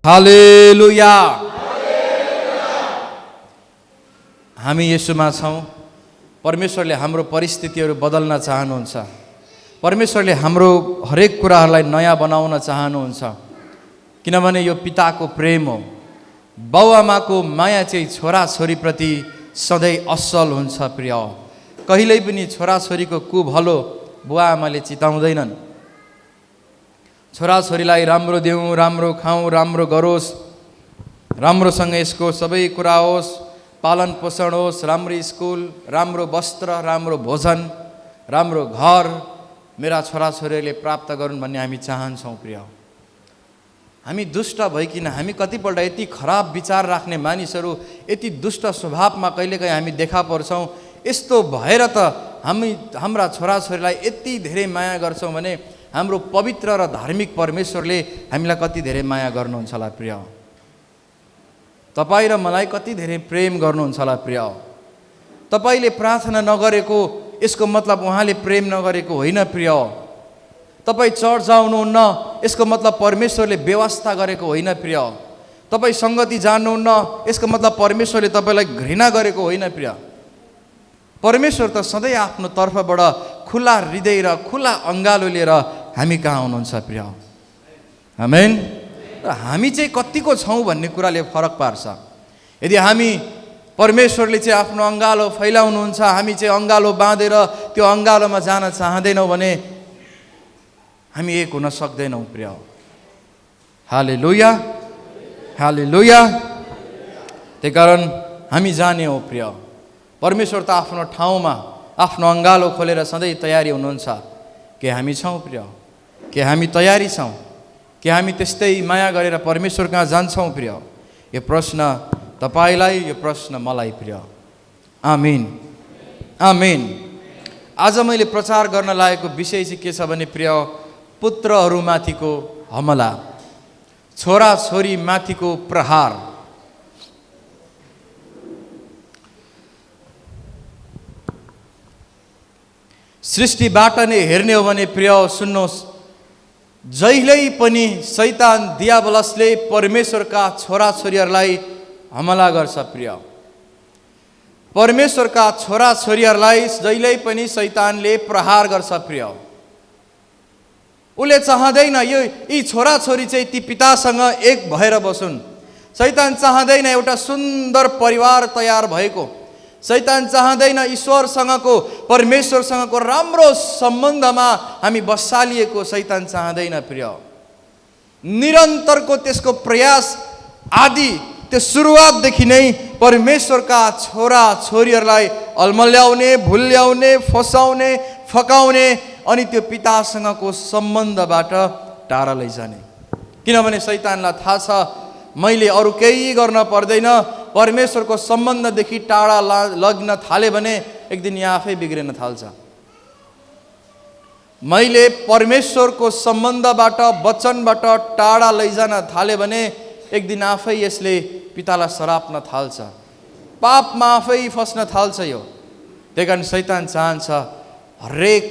हालेलुया। हामी येशूमा छौँ। परमेश्वरले हाम्रो परिस्थितिहरू बदल्न चाहनुहुन्छ। परमेश्वरले हाम्रो हरेक कुराहरूलाई नयाँ बनाउन चाहनुहुन्छ, किनभने यो पिताको प्रेम हो। बाउआमाको माया चाहिँ छोराछोरीप्रति सधैँ असल हुन्छ प्रिय। कहिल्यै पनि छोराछोरीको कुभलो बुवाआमाले चिताउँदैनन्। छोराछोरीलाई राम्रो देऊ, राम्रो खाउँ, राम्रो गरोस्, राम्रोसँग यसको सबै कुरा होस्, पालन पोषण होस्, राम्रो स्कुल, राम्रो वस्त्र, राम्रो भोजन, राम्रो घर मेरा छोराछोरीले प्राप्त गरून् भन्ने हामी चाहन्छौँ प्रिय। हामी दुष्ट भइकिन हामी कतिपल्ट यति खराब विचार राख्ने मानिसहरू, यति दुष्ट स्वभावमा कहिलेकाहीँ हामी देखा पर्छौँ। यस्तो भएर त हाम्रा छोराछोरीलाई यति धेरै माया गर्छौँ भने हाम्रो पवित्र र धार्मिक परमेश्वरले हामीलाई कति धेरै माया गर्नुहुन्छ होला प्रिय। तपाईँ र मलाई कति धेरै प्रेम गर्नुहुन्छ होला प्रिय। तपाईँले प्रार्थना नगरेको यसको मतलब उहाँले प्रेम नगरेको होइन प्रिय। तपाईँ चर्च जानुहुन्न यसको मतलब परमेश्वरले व्यवस्था गरेको होइन प्रिय। तपाईँ सङ्गति जानुहुन्न यसको मतलब परमेश्वरले तपाईँलाई घृणा गरेको होइन प्रिय। परमेश्वर त सधैँ आफ्नो तर्फबाट खुला हृदय र खुला अङ्गालो लिएर हामी कहाँ हुनुहुन्छ प्रिय। आमेन। र हामी चाहिँ कतिको छौँ भन्ने कुराले फरक पार्छ। यदि हामी परमेश्वरले चाहिँ आफ्नो अङ्गालो फैलाउनुहुन्छ, हामी चाहिँ अङ्गालो बाँधेर त्यो अङ्गालोमा जान चाहँदैनौँ भने हामी एक हुन सक्दैनौँ प्रिय। हालेलुया, हालेलुया। त्यही कारण हामी जाने हो प्रिय। परमेश्वर त आफ्नो ठाउँमा आफ्नो अङ्गालो खोलेर सधैँ तयारी हुनुहुन्छ। के हामी छौँ प्रिय? के हामी तयारी छौँ? के हामी त्यस्तै माया गरेर परमेश्वर कहाँ जान्छौँ प्रिय? यो प्रश्न तपाईँलाई, यो प्रश्न मलाई प्रिय। आमीन, आमीन। आज मैले प्रचार गर्न लागेको विषय चाहिँ के छ भने प्रिय, पुत्रहरूमाथिको हमला, छोराछोरी माथिको प्रहार। सृष्टिबाट नै हेर्ने हो भने प्रिय सुन्नुहोस्, जहिल्यै पनि शैतान दियाबलसले परमेश्वरका छोराछोरीहरूलाई हमला गर्छ प्रिय। परमेश्वरका छोराछोरीहरूलाई जहिल्यै पनि शैतानले प्रहार गर्छ प्रिय। उसले चाहँदैन यी छोराछोरी चाहिँ ती पितासँग एक भएर बसुन्। शैतान चाहँदैन एउटा सुन्दर परिवार तयार भएको। शैतान चाहँदैन ईश्वरसँगको, परमेश्वरसँगको राम्रो सम्बन्धमा हामी बसालिएको शैतान चाहँदैन प्रिय। निरन्तरको त्यसको प्रयास आदि त्यो सुरुवातदेखि नै परमेश्वरका छोरा छोरीहरूलाई अल्मल्याउने, भुल्याउने, फसाउने, फकाउने अनि त्यो पितासँगको सम्बन्धबाट टाढा लैजाने। किनभने शैतानलाई थाहा छ मैले अरू केही गर्न पर्दैन, परमेश्वरको सम्बन्धदेखि टाढा लग्न थाले भने एक दिन यहाँ आफै बिग्रिन थाल्छ। मैले परमेश्वरको सम्बन्धबाट, वचनबाट टाढा लैजान थाले भने एक दिन आफै यसले पितालाई सराप्न थाल्छ, पापमा आफै फस्न थाल्छ यो। त्यही कारण शैतान चाहन्छ हरेक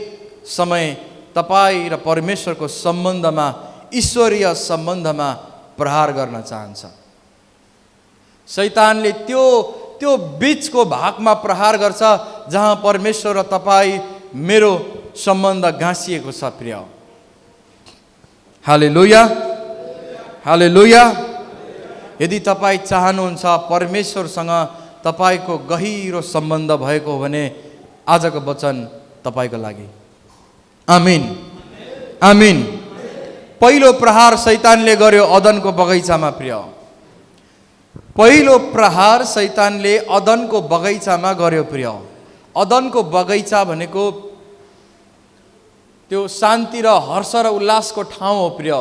समय तपाईँ र परमेश्वरको सम्बन्धमा, ईश्वरीय सम्बन्धमा प्रहार गर्न चाहन्छ। शैतानले त्यो बीचको भागमा प्रहार गर्छ जहाँ परमेश्वर र तपाईँ मेरो सम्बन्ध गाँसिएको छ प्रिय। हालेलुया, हालेलुया। यदि तपाईँ चाहनुहुन्छ परमेश्वरसँग तपाईँको गहिरो सम्बन्ध भएको हो भने आजको वचन तपाईँको लागि। आमीन, आमीन। पहिलो प्रहार शैतानले गर्यो अदनको बगैँचामा प्रिय। पहिलो प्रहार शैतानले अदनको बगैँचामा गर्यो प्रिय। अदनको बगैँचा भनेको त्यो शान्ति र हर्ष र उल्लासको ठाउँ हो प्रिय।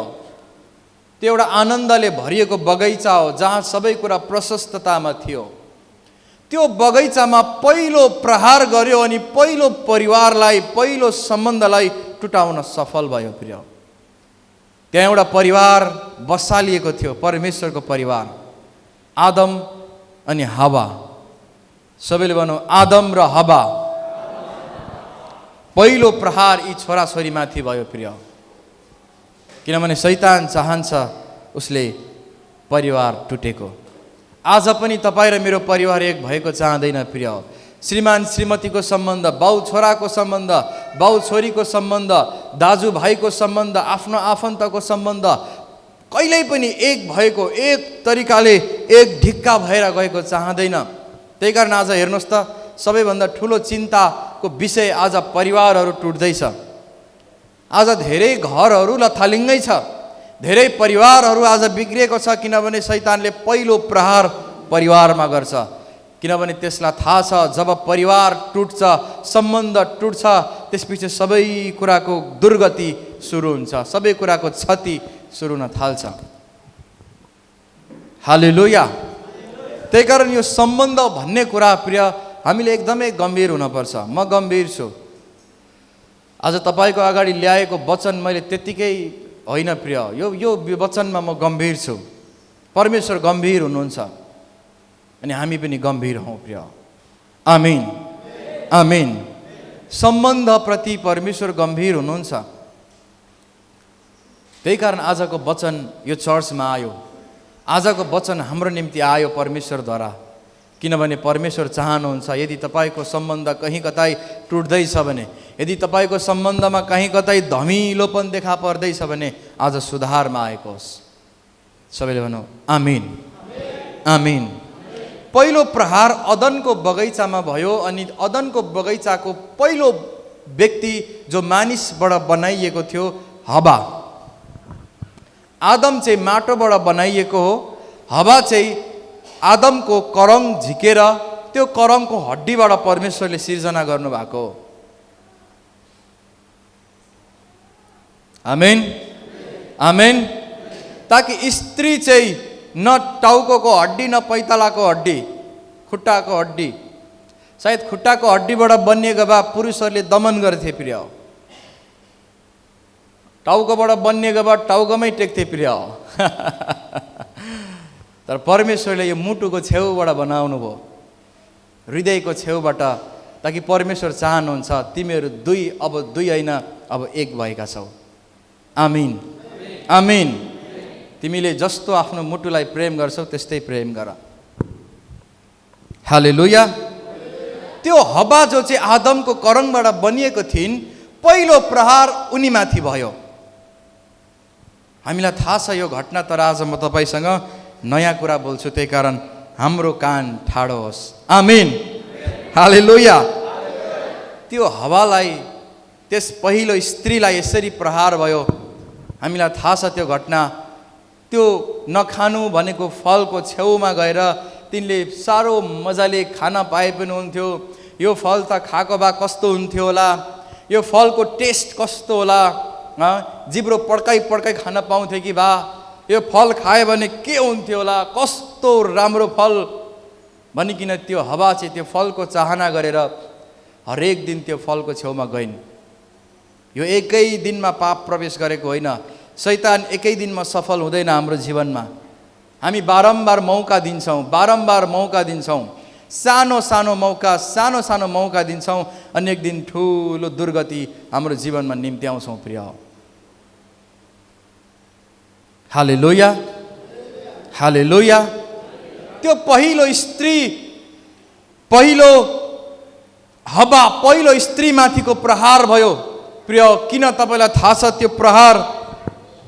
त्यो एउटा आनन्दले भरिएको बगैँचा हो जहाँ सबै कुरा प्रशस्ततामा थियो। त्यो बगैँचामा पहिलो प्रहार गर्यो अनि पहिलो परिवारलाई, पहिलो सम्बन्धलाई टुटाउन सफल भयो प्रिय। त्यहाँ एउटा परिवार बसालिएको थियो, परमेश्वरको परिवार, आदम अनि हवा। सबैले भनौँ आदम र हवा। पहिलो प्रहार यी छोराछोरीमाथि भयो प्रिय। किनभने शैतान चाहन्छ उसले परिवार टुटेको। आज पनि तपाईँ र मेरो परिवार एक भएको चाहँदैन प्रिय। श्रीमान श्रीमतीको सम्बन्ध, बाउ छोराको सम्बन्ध, बाउ छोरीको सम्बन्ध, दाजुभाइको सम्बन्ध, आफ्नो आफन्तको सम्बन्ध कहिल्यै पनि एक भएको, एक तरिकाले एक ढिक्का भएर गएको चाहँदैन। त्यही कारण आज हेर्नुहोस् त, सबैभन्दा ठुलो चिन्ताको विषय आज परिवारहरू टुट्दैछ। आज धेरै घरहरू लथालिङ्गै छ, धेरै परिवारहरू आज बिग्रिएको छ, किनभने शैतानले पहिलो प्रहार परिवारमा गर्छ। किनभने त्यसलाई थाहा छ, जब परिवार टुट्छ, सम्बन्ध टुट्छ, त्यसपछि सबै कुराको दुर्गति सुरु हुन्छ, सबै कुराको क्षति सुरु हुन थाल्छ। हालेलुया। त्यही कारण यो सम्बन्ध भन्ने कुरा प्रिय हामीले एकदमै गम्भीर हुनुपर्छ। म गम्भीर छु। आज तपाईँको अगाडि ल्याएको वचन मैले त्यत्तिकै होइन प्रिय, यो वचनमा म गम्भीर छु। परमेश्वर गम्भीर हुनुहुन्छ अनि हामी पनि गम्भीर हौँ प्रिय। आमीन, आमीन। सम्बन्धप्रति परमेश्वर गम्भीर हुनुहुन्छ। त्यही कारण आजको वचन यो चर्चमा आयो। आजको वचन हाम्रो निम्ति आयो परमेश्वरद्वारा, किनभने परमेश्वर चाहनुहुन्छ यदि तपाईँको सम्बन्ध कहीँ कतै टुट्दैछ भने, यदि तपाईँको सम्बन्धमा कहीँ कतै धमिलोपन देखा पर्दैछ भने आज सुधारमा आएको होस्। सबैले भनौँ आमीन, आमीन। पहिलो प्रहार अदनको बगैँचामा भयो अनि अदनको बगैँचाको पहिलो व्यक्ति जो मानिसबाट बनाइएको थियो हवा। आदम चाहिँ माटोबाट बनाइएको हो, हवा चाहिँ आदमको करङ झिकेर त्यो करङको हड्डीबाट परमेश्वरले सिर्जना गर्नुभएको हो। आमेन, आमेन। ताकि स्त्री चाहिँ न टाउको हड्डी न पैतालाको हड्डी, खुट्टाको हड्डी, सायद खुट्टाको हड्डीबाट बनिएको भए पुरुषहरूले दमन गर्थे प्रिय। टाउकोबाट बनिएको भए टाउकोमै टेक्थे प्रिय। तर परमेश्वरले यो मुटुको छेउबाट बनाउनु भयो, हृदयको छेउबाट, ताकि परमेश्वर चाहनुहुन्छ तिमीहरू अब दुई होइन, अब एक भएका छौ। आमीन, आमीन। तिमीले जस्तो आफ्नो मुटुलाई प्रेम गर्छौ त्यस्तै प्रेम गर। हालेलुया। त्यो हवा जो चाहिँ आदमको करङबाट बनिएको थिइन्, पहिलो प्रहार उनीमाथि भयो। हामीलाई थाहा छ यो घटना, तर आज म तपाईँसँग नयाँ कुरा बोल्छु, त्यही कारण हाम्रो कान ठाडो होस्। आमीन, हालेलुया। त्यो हवालाई, त्यस पहिलो स्त्रीलाई यसरी प्रहार भयो। हामीलाई थाहा छ त्यो घटना। त्यो नखानु भनेको फलको छेउमा गएर तिनले साह्रो मजाले खान पाए पनि हुन्थ्यो। यो फल त खाएको भए कस्तो हुन्थ्यो होला, यो फलको टेस्ट कस्तो होला, जिब्रो पड्काइ पड्काइ खान पाउँथे कि बा, यो फल खायो भने के हुन्थ्यो होला, कस्तो राम्रो फल भनिकन त्यो हवा चाहिँ त्यो फलको चाहना गरेर हरेक दिन त्यो फलको छेउमा गइन्। यो एकै दिनमा पाप प्रवेश गरेको होइन। शैतान एकै दिनमा सफल हुँदैन हाम्रो जीवनमा। हामी बारम्बार मौका दिन्छौँ, बारम्बार मौका दिन्छौँ, सानो सानो मौका दिन्छौँ, अनि एक दिन ठुलो दुर्गति हाम्रो जीवनमा निम्ति आउँछौँ प्रिय। हालेलुया, हालेलुया। त्यो पहिलो स्त्री, पहिलो हवा, पहिलो स्त्रीमाथिको प्रहार भयो प्रिय। किन तपाईँलाई थाहा छ त्यो प्रहार?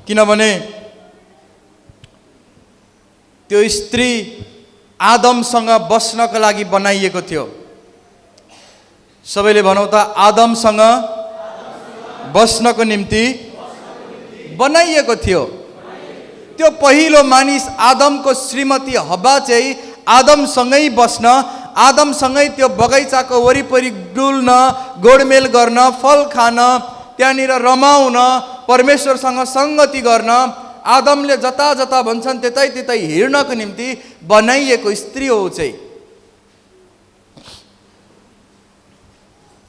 किनभने त्यो स्त्री आदमसँग बस्नको लागि बनाइएको थियो। सबैले भनौँ त, आदमसँग बस्नको निम्ति बनाइएको थियो। त्यो पहिलो मानिस आदमको श्रीमती हवा चाहिँ आदमसँगै बस्न, आदमसँगै त्यो बगैँचाको वरिपरि डुल्न, गोडमेल गर्न, फल खान, त्यहाँनिर रमाउन, परमेश्वरसँग सङ्गति गर्न, आदमले जता जता भन्छन् त्यतै त्यतै हिँड्नको निम्ति बनाइएको स्त्री हो चाहिँ।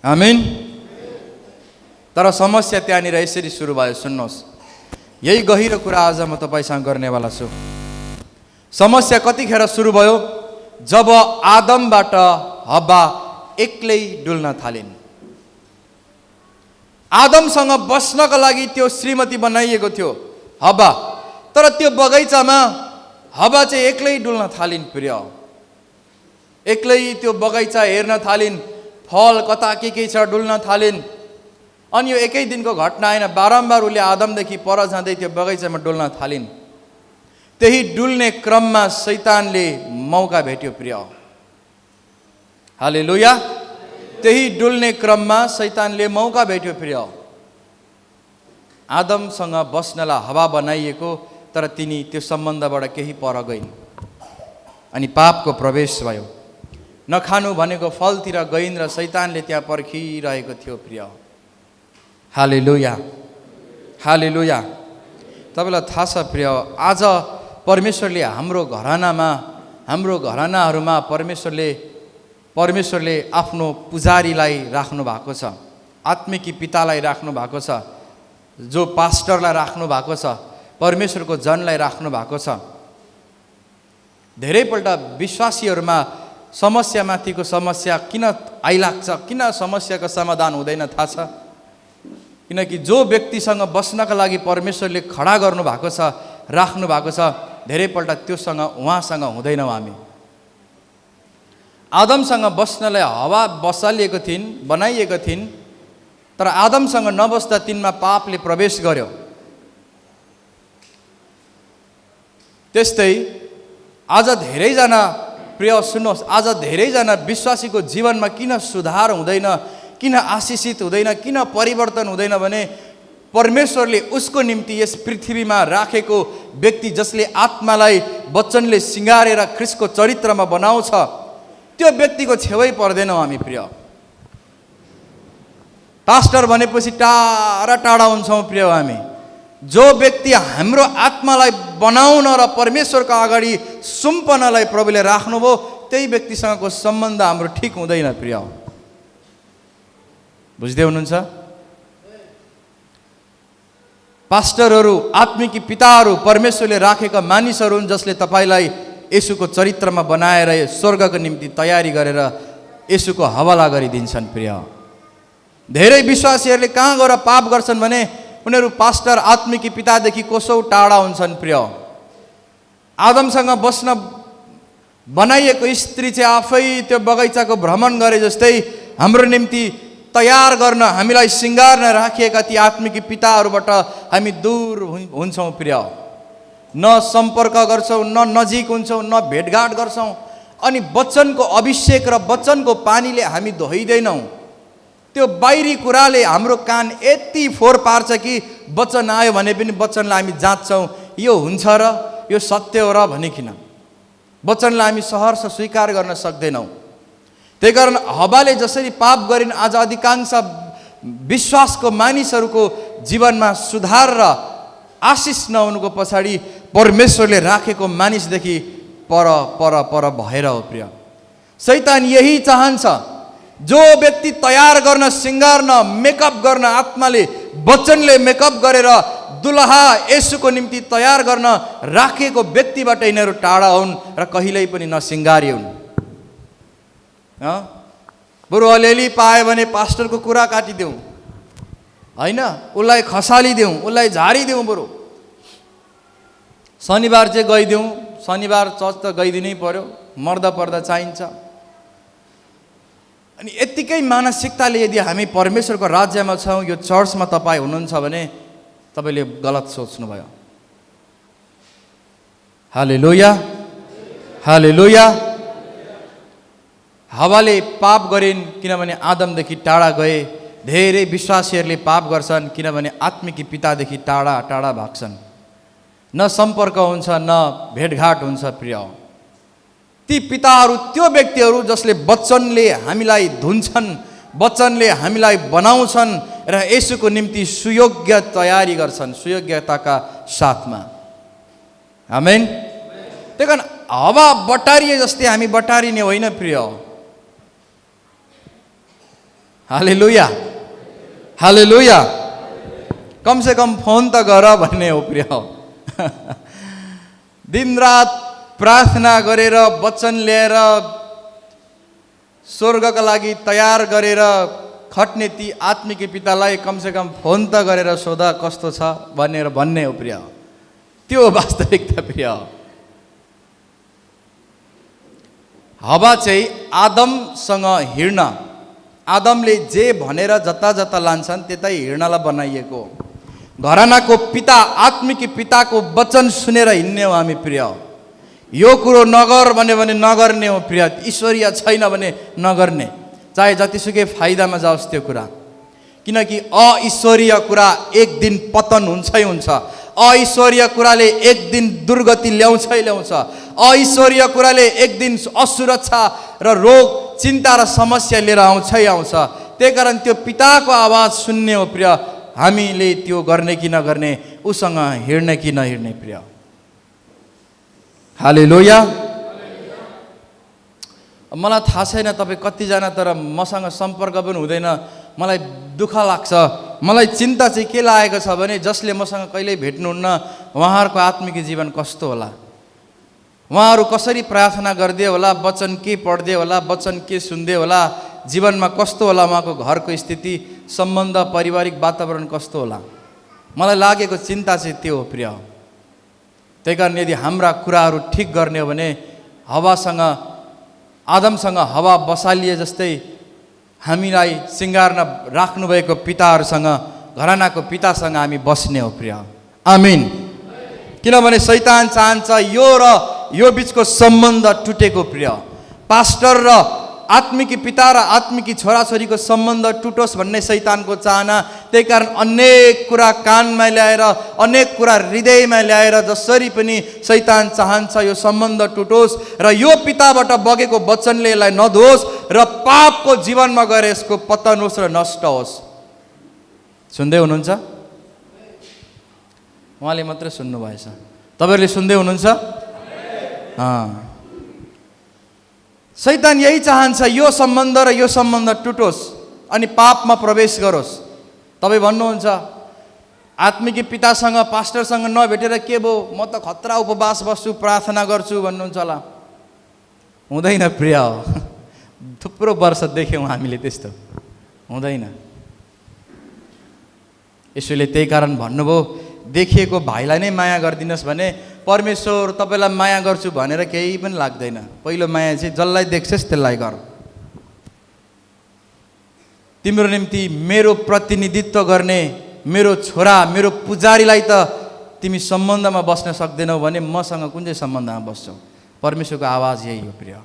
आमीन। तर समस्या त्यहाँनिर यसरी सुरु भयो। सुन्नुहोस्, यही गहिरो कुरा आज म तपाईँसँग गर्नेवाला छु। समस्या कतिखेर सुरु भयो? जब आदमबाट हवा एक्लै डुल्न थालिन्। आदमसँग बस्नको लागि त्यो श्रीमती बनाइएको थियो हवा, तर त्यो बगैँचामा हवा चाहिँ एक्लै डुल्न थालिन् प्रिय। एक्लै त्यो बगैँचा हेर्न थालिन्, फल कता के छ डुल्न थालिन्। अनि यो एकै दिनको घटना होइन, बारम्बार उसले आदमदेखि पर जाँदै त्यो बगैँचामा डुल्न थालिन्। त्यही डुल्ने क्रममा शैतानले मौका भेट्यो प्रिय। हालेलुया। त्यही डुल्ने क्रममा शैतानले मौका भेट्यो प्रिय। आदमसँग बस्नलाई हावा बनाइएको, तर तिनी त्यो सम्बन्धबाट केही पर गइन् अनि पापको प्रवेश भयो। नखानु भनेको फलतिर गइन् र शैतानले त्यहाँ पर्खिरहेको थियो प्रिय। हालेलुया, हालेलुया। तपाईँलाई थाहा छ प्रिय, आज परमेश्वरले हाम्रो घरानाहरूमा परमेश्वरले आफ्नो पुजारीलाई राख्नु भएको छ, आत्मिकी पितालाई राख्नु भएको छ, जो पास्टरलाई राख्नु भएको छ, परमेश्वरको जनलाई राख्नु भएको छ। धेरैपल्ट विश्वासीहरूमा समस्यामाथिको समस्या किन आइलाग्छ, किन समस्याको समाधान हुँदैन थाहा छ? किनकि जो व्यक्तिसँग बस्नका लागि परमेश्वरले खडा गर्नु भएको छ, राख्नु भएको छ, धेरैपल्ट उहाँसँग हुँदैनौँ हामी। आदमसँग बस्नलाई हावा बसालिएको बनाइएको थिइन्, तर आदमसँग नबस्दा तिनमा पापले प्रवेश गर्यो। त्यस्तै आज धेरैजना, प्रिय सुन्नुहोस्, आज धेरैजना विश्वासीको जीवनमा किन सुधार हुँदैन, किन आशिषित हुँदैन, किन परिवर्तन हुँदैन भने परमेश्वरले उसको निम्ति यस पृथ्वीमा राखेको व्यक्ति जसले आत्मालाई वचनले सिँगारेर ख्रीष्टको चरित्रमा बनाउँछ, त्यो व्यक्तिको छेउै पर्दैनौँ हामी प्रिय। पास्टर भनेपछि टाढा टाढा हुन्छौँ प्रिय हामी। जो व्यक्ति हाम्रो आत्मालाई बनाउन र परमेश्वरको अगाडि सुम्पनलाई प्रभुले राख्नुभयो, त्यही व्यक्तिसँगको सम्बन्ध हाम्रो ठिक हुँदैन प्रिय। बुझ्दै हुनुहुन्छ? पास्टरहरू, आत्मिकी पिताहरू परमेश्वरले राखेका मानिसहरू हुन्, जसले तपाईँलाई येशूको चरित्रमा बनाएर स्वर्गको निम्ति तयारी गरेर येशूको हवाला गरिदिन्छन् प्रिय। धेरै विश्वासीहरूले कहाँ गएर पाप गर्छन् भने उनीहरू पास्टर, आत्मिकी पितादेखि कोसौँ टाढा हुन्छन् प्रिय। आदमसँग बस्न बनाइएको स्त्री चाहिँ आफै त्यो बगैँचाको भ्रमण गरे जस्तै हाम्रो निम्ति तयार गर्न, हामीलाई सिँगार्न राखिएका ती आत्मिकी पिताहरूबाट हामी दूर हुन्छौँ प्रिय। न सम्पर्क गर्छौँ, न नजिक हुन्छौँ, न भेटघाट गर्छौँ। अनि वचनको अभिषेक र वचनको पानीले हामी धोइदैनौँ। त्यो बाहिरी कुराले हाम्रो कान यति फोहोर पार्छ कि वचन आयो भने पनि वचनलाई हामी जाँच्छौँ, यो हुन्छ र यो सत्य हो र भनिकन वचनलाई हामी सहर्ष स्वीकार गर्न सक्दैनौँ। त्यही कारण हवाले जसरी पाप गरिन्, आज अधिकांश विश्वासको मानिसहरूको जीवनमा सुधार र आशिष नहुनुको पछाडि परमेश्वरले राखेको मानिसदेखि पर पर पर भएर हो प्रिय। शैतान यही चाहन्छ, जो व्यक्ति तयार गर्न, सिँगार्न, मेकअप गर्न, आत्माले वचनले मेकअप गरेर दुलहा येशूको निम्ति तयार गर्न राखेको व्यक्तिबाट यिनीहरू टाढा हुन् र कहिल्यै पनि नसिँगारी हुन्। बरु अलिअलि पायो भने पास्टरको कुरा काटिदेऊ, होइन, उसलाई खसालिदेऊ, उसलाई झारिदेऊ। बरु शनिबार चाहिँ गइदेऊ, शनिबार चर्च त गइदिनै पर्यो, मर्दा पर्दा चाहिन्छ। अनि यत्तिकै मानसिकताले यदि हामी परमेश्वरको राज्यमा छौँ, यो चर्चमा तपाईँ हुनुहुन्छ भने तपाईँले गलत सोच्नुभयो। हालेलुया, हालेलुया। हावाले पाप गरिन् किनभने आदमदेखि टाढा गए। धेरै विश्वासीहरूले पाप गर्छन् किनभने आत्मिकी पितादेखि टाढा टाढा भाग्छन्। न सम्पर्क हुन्छ, न भेटघाट हुन्छ प्रिय। ती पिताहरू, त्यो व्यक्तिहरू जसले वचनले हामीलाई धुन्छन्, वचनले हामीलाई बनाउँछन् र येशूको निम्ति सुयोग्य तयारी गर्छन्, सुयोग्यताका साथमा। आमेन। त्यही कारण हावा बटारिए जस्तै हामी बटारिने होइन प्रिय। हालेलुया, हालेलुया। कमसे कम फोन त गर भन्ने हो प्रिय। दिनरात प्रार्थना गरेर, वचन लिएर, स्वर्गका लागि तयार गरेर खट्ने ती आत्मिकी पितालाई कमसे कम फोन त गरेर सोधा कस्तो छ भनेर भन्ने हो प्रिय। त्यो वास्तविकता प्रिय। हवा चाहिँ आदमसँग हिँड्न, आदमले जे भनेर जता जता लान्छन् त्यतै हिँड्नलाई बनाइएको। घरानाको पिता, आत्मिक पिताको वचन सुनेर हिँड्ने हो हामी प्रिय। यो कुरो नगर भन्यो भने नगर्ने हो प्रिय। ईश्वरीय छैन भने नगर्ने, चाहे जतिसुकै फाइदामा जाओस् त्यो कुरा। किनकि अईश्वरीय कुरा एक दिन पतन हुन्छै हुन्छ। अईश्वरीय कुराले एक दिन दुर्गति ल्याउँछै ल्याउँछ। अईश्वरीय कुराले एक दिन असुरक्षा र रोग, चिन्ता र समस्या लिएर आउँछै आउँछ। त्यही कारण त्यो पिताको आवाज सुन्ने हो प्रिय। हामीले त्यो गर्ने कि नगर्ने, उसँग हिँड्ने कि नहिँड्ने प्रिय। हालेलुया। मलाई थाहा छैन तपाईँ कतिजना, तर मसँग सम्पर्क पनि हुँदैन। मलाई दुःख लाग्छ। मलाई चिन्ता चाहिँ के लागेको छ भने जसले मसँग कहिल्यै भेट्नुहुन्न उहाँहरूको आत्मिक जीवन कस्तो होला, उहाँहरू कसरी प्रार्थना गर्दै होला, वचन के पढ्दै होला, वचन के सुन्दै होला, जीवनमा कस्तो होला उहाँको घरको स्थिति, सम्बन्ध, पारिवारिक वातावरण कस्तो होला। मलाई लागेको चिन्ता चाहिँ त्यो हो प्रिय। त्यही कारण यदि हाम्रा कुराहरू ठिक गर्ने हो भने हावासँग, आदमसँग हावा बसालिए जस्तै हामीलाई सिँगार्न राख्नुभएको पिताहरूसँग, घरानाको पितासँग हामी बस्ने हो प्रिय। आमिन। किनभने शैतान चाहन्छ यो र यो बिचको सम्बन्ध टुटेको प्रिय। पास्टर र आत्मिकी पिता र आत्मिकी छोराछोरीको सम्बन्ध टुटोस् भन्ने शैतानको चाहना। त्यही कारण अनेक कुरा कानमा ल्याएर, अनेक कुरा हृदयमा ल्याएर जसरी पनि शैतान चाहन्छ यो सम्बन्ध टुटोस् र यो पिताबाट बगेको वचनले यसलाई नधोस् र पापको जीवनमा गएर यसको पतन होस् र नष्ट होस्। सुन्दै हुनुहुन्छ? उहाँले मात्रै सुन्नुभएछ, तपाईँहरूले सुन्दै हुनुहुन्छ? शैतान यही चाहन्छ यो सम्बन्ध र यो सम्बन्ध टुटोस् अनि पापमा प्रवेश गरोस्। तपाईँ भन्नुहुन्छ आत्मिकी पितासँग, पास्टरसँग नभेटेर के भयो, म त खतरा उपवास बस्छु, प्रार्थना गर्छु भन्नुहुन्छ होला। हुँदैन प्रिय। थुप्रो वर्ष देख्यौँ हामीले त्यस्तो। हुँदैन। यसैले त्यही कारण भन्नुभयो देखिएको भाइलाई नै माया गरिदिनुहोस् भने परमेश्वर तपाईँलाई माया गर्छु भनेर केही पनि लाग्दैन। पहिलो माया चाहिँ जसलाई देख्छस् त्यसलाई गर। तिम्रो निम्ति मेरो प्रतिनिधित्व गर्ने मेरो छोरा, मेरो पुजारीलाई त तिमी सम्बन्धमा बस्न सक्दैनौ भने मसँग कुन चाहिँ सम्बन्धमा बस्छौ? परमेश्वरको आवाज यही हो प्रिय।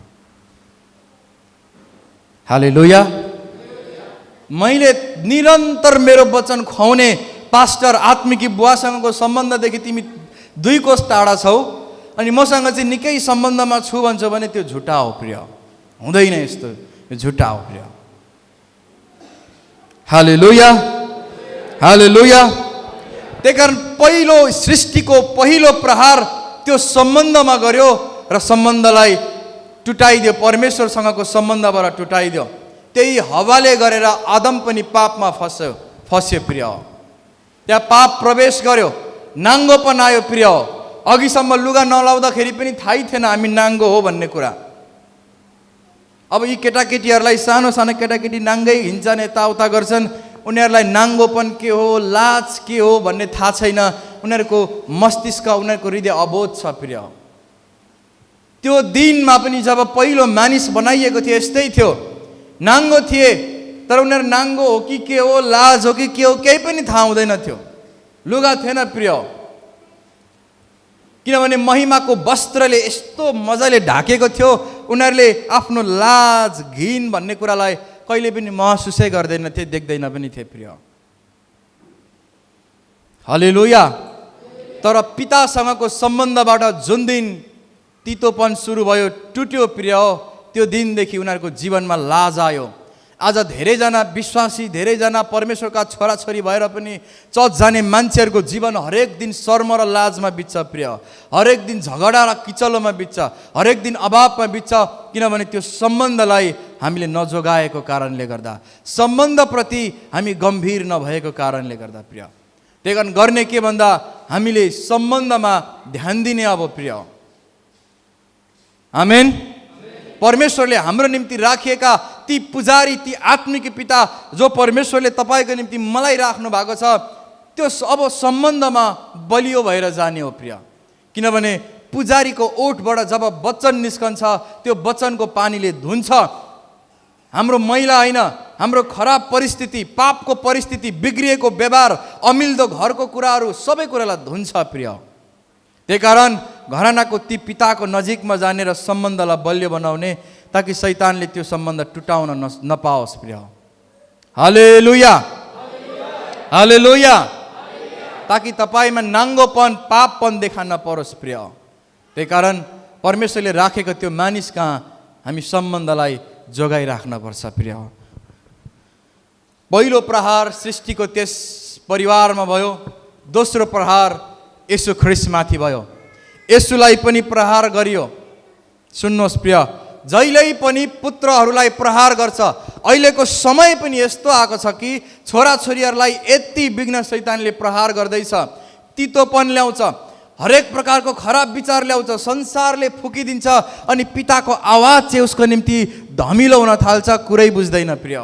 हालेलुया। मैले निरन्तर मेरो वचन खुवाउने पास्टर, आत्मिकी बुवासँगको सम्बन्धदेखि तिमी 2 कोस टाढा छौ अनि मसँग चाहिँ निकै सम्बन्धमा छु भन्छौ भने त्यो झुटा हो प्रिय। हुँदैन यस्तो, यो झुटा हो प्रिय। हालेलुया। हालेलुया। त्यही कारण पहिलो सृष्टिको पहिलो प्रहार त्यो सम्बन्धमा गर्यो र सम्बन्धलाई टुटाइदियो। परमेश्वरसँगको सम्बन्धबाट टुटाइदियो। त्यही हवाले गरेर आदम पनि पापमा फस्यो प्रिय। त्यहाँ पाप प्रवेश गर्यो, नाङ्गोपन आयो प्रिय। अघिसम्म लुगा नलाउँदाखेरि पनि थाहै थिएन हामी नाङ्गो हो भन्ने कुरा। अब यी केटाकेटीहरूलाई, सानो सानो केटाकेटी नाङ्गै हिँड्छन्, यताउता गर्छन्, उनीहरूलाई नाङ्गोपन के हो, लाज के हो भन्ने थाहा छैन। उनीहरूको मस्तिष्क, उनीहरूको हृदय अबोध छ प्रिय। त्यो दिनमा पनि जब पहिलो मानिस बनाइएको थियो यस्तै थियो। नाङ्गो थिए तर उनीहरू नाङ्गो हो कि के हो, लाज हो कि के हो, केही पनि थाहा हुँदैन थियो। लुगा थिएन प्रिय। किनभने महिमाको वस्त्रले यस्तो मजाले ढाकेको थियो, उनीहरूले आफ्नो लाज, घिन भन्ने कुरालाई कहिले पनि महसुसै गर्दैन थिए, देख्दैन पनि थिए प्रिय। हालेलुया। तर पितासँगको सम्बन्धबाट जुन दिन तितोपन सुरु भयो, टुट्यो प्रिय, त्यो दिनदेखि उनीहरूको जीवनमा लाज आयो। आज धेरैजना विश्वासी, धेरैजना परमेश्वरका छोराछोरी भएर पनि चर्च जाने मान्छेहरूको जीवन हरेक दिन शर्म र लाजमा बित्छ प्रिय। हरेक दिन झगडा र किचलोमा बित्छ, हरेक दिन अभावमा बित्छ। किनभने त्यो सम्बन्धलाई हामीले नजोगाएको कारणले गर्दा, सम्बन्धप्रति हामी गम्भीर नभएको कारणले गर्दा प्रिय। त्यही कारण गर्ने के भन्दा हामीले सम्बन्धमा ध्यान दिने अब प्रिय। आमेन। परमेश्वरले हाम्रो निम्ति राखिएका ती पुजारी, ती आत्मिक पिता जो परमेश्वरले तपाईँको निम्ति मलाई राख्नु भएको छ, त्यो अब सम्बन्धमा बलियो भएर जाने हो प्रिय। किनभने पुजारीको ओठबाट जब वचन निस्कन्छ त्यो वचनको पानीले धुन्छ। हाम्रो मैला होइन, हाम्रो खराब परिस्थिति, पापको परिस्थिति, बिग्रिएको व्यवहार, अमिल्दो घरको कुराहरू सबै कुरालाई धुन्छ प्रिय। त्यही कारण घरानाको ती पिताको नजिकमा जाने र सम्बन्धलाई बलियो बनाउने, ताकि शैतानले त्यो सम्बन्ध टुटाउन नपाओस् प्रिय। हालेलुया, हालेलुया। ताकि तपाईँमा नाङ्गोपन, पापपन देखा नपरोस् प्रिय। त्यही कारण परमेश्वरले राखेको त्यो मानिस कहाँ हामी सम्बन्धलाई जोगाइराख्नुपर्छ प्रिय। पहिलो प्रहार सृष्टिको त्यस परिवारमा भयो, दोस्रो प्रहार येशू ख्रीष्टमाथि भयो। येशूलाई पनि प्रहार गरियो। सुन्नुहोस् प्रिय, जहिल्यै पनि पुत्रहरूलाई प्रहार गर्छ। अहिलेको समय पनि यस्तो आएको छ कि छोराछोरीहरूलाई यति विघ्न शैतानले प्रहार गर्दैछ, तितोपन ल्याउँछ, हरेक प्रकारको खराब विचार ल्याउँछ, संसारले फुकिदिन्छ, अनि पिताको आवाज चाहिँ उसको निम्ति धमिलो हुन थाल्छ, कुरै बुझ्दैन प्रिय।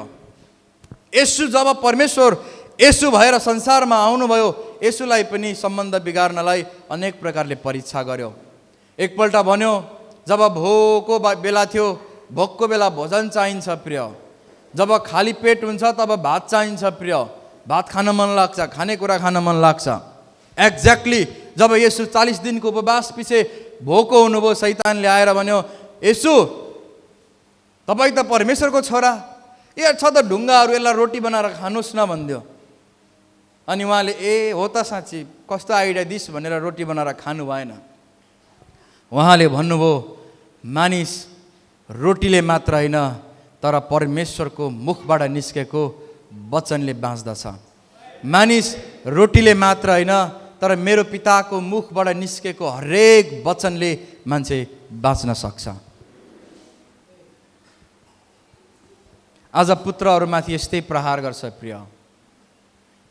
येशू जब परमेश्वर येशू भएर संसारमा आउनुभयो, येशूलाई पनि सम्बन्ध बिगार्नलाई अनेक प्रकारले परीक्षा गर्यो। एकपल्ट भन्यो, जब भोकको बेला थियो, भोकको बेला भोजन चाहिन्छ प्रिय। जब खाली पेट हुन्छ तब भात चाहिन्छ प्रिय। भात खान मन लाग्छ, खानेकुरा खान मन लाग्छ। एक्ज्याक्टली जब येशू 40 दिनको उपवास पछि भोको हुनुभयो, शैतानले आएर भन्यो, येशू तपाईँ त परमेश्वरको छोरा, ए छ त ढुङ्गाहरू, यसलाई रोटी बनाएर खानुहोस् न भनिदियो। अनि उहाँले ए हो त साँच्ची, कस्तो आइडिया दिस् भनेर रोटी बनाएर खानु भएन। उहाँले भन्नुभयो, मानिस रोटीले मात्र होइन तर परमेश्वरको मुखबाट निस्केको वचनले बाँच्दछ। मानिस रोटीले मात्र होइन तर मेरो पिताको मुखबाट निस्केको हरेक वचनले मान्छे बाँच्न सक्छ। आज पुत्रहरूमाथि यस्तै प्रहार गर्छ प्रिय।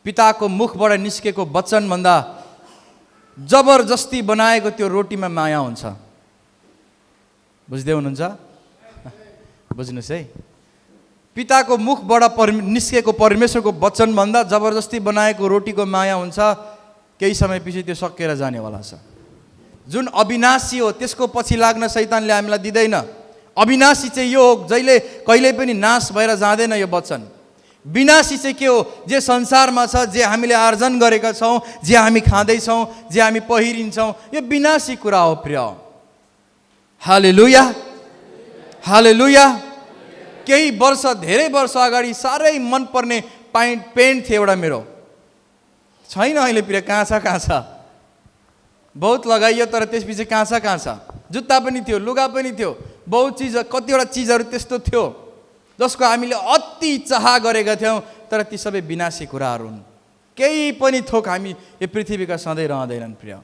पिताको मुखबाट निस्केको वचनभन्दा जबरजस्ती बनाएको त्यो रोटीमा माया हुन्छ। बुझ्दै हुनुहुन्छ? बुझ्नुहोस् है, पिताको मुखबाट निस्केको परमेश्वरको वचनभन्दा जबरजस्ती बनाएको रोटीको माया हुन्छ। केही समयपछि त्यो सकिएर जानेवाला छ। जुन अविनाशी हो त्यसको पछि लाग्न शैतानले हामीलाई दिँदैन। अविनाशी चाहिँ यो हो, जहिले कहिल्यै पनि नाश भएर जाँदैन यो वचन। विनाशी चाहिँ के हो? जे संसारमा छ, जे हामीले आर्जन गरेका छौँ, जे हामी खाँदैछौँ, जे हामी पहिरिन्छौँ, यो विनाशी कुरा हो प्रिय। हालेलुया, हालेलुया। केही वर्ष, धेरै वर्ष अगाडि साह्रै मनपर्ने पेन्ट थियो एउटा मेरो, छैन अहिले प्रिय। कहाँ छ? बहुत लगाइयो तर त्यसपछि कहाँ छ? जुत्ता पनि थियो, लुगा पनि थियो, बहुत चिज, कतिवटा चिजहरू त्यस्तो थियो जसको हामीले अति चाह गरेका थियौँ, तर ती सबै विनाशी कुराहरू हुन्। केही पनि थोक हामी यो पृथ्वीका सधैँ रहँदैनन् प्रिय।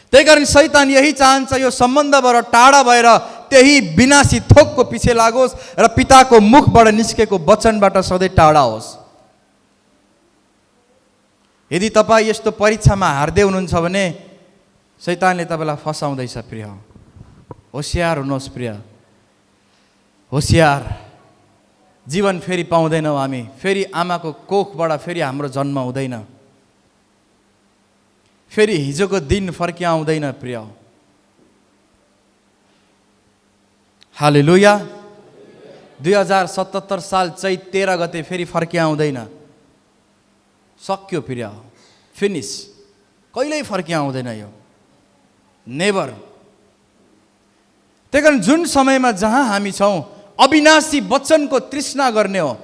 त्यही कारण शैतान यही चाहन्छ, यो सम्बन्धबाट टाढा भएर त्यही विनाशी थोकको पछि लागोस् र पिताको मुखबाट निस्केको वचनबाट सधैँ टाढा होस्। यदि तपाईँ यस्तो परीक्षामा हार्दै हुनुहुन्छ भने शैतानले तपाईँलाई फसाउँदैछ प्रिय। होसियार हुनुहोस् प्रिय, होसियार। जीवन फेरि पाउँदैनौँ हामी, फेरि आमाको कोखबाट फेरि हाम्रो जन्म हुँदैन, फेरि हिजोको दिन फर्किआउँदैन प्रिय। हालेलुया। 2077 साल चैत 13 गते फेरि फर्किआउँदैन, सक्यो प्रिय, फिनिस। कहिल्यै फर्किआउँदैन यो, नेभर। त्यही कारण जुन समयमा जहाँ हामी छौँ, अविनाशी वचनको तृष्णा गर्ने हो।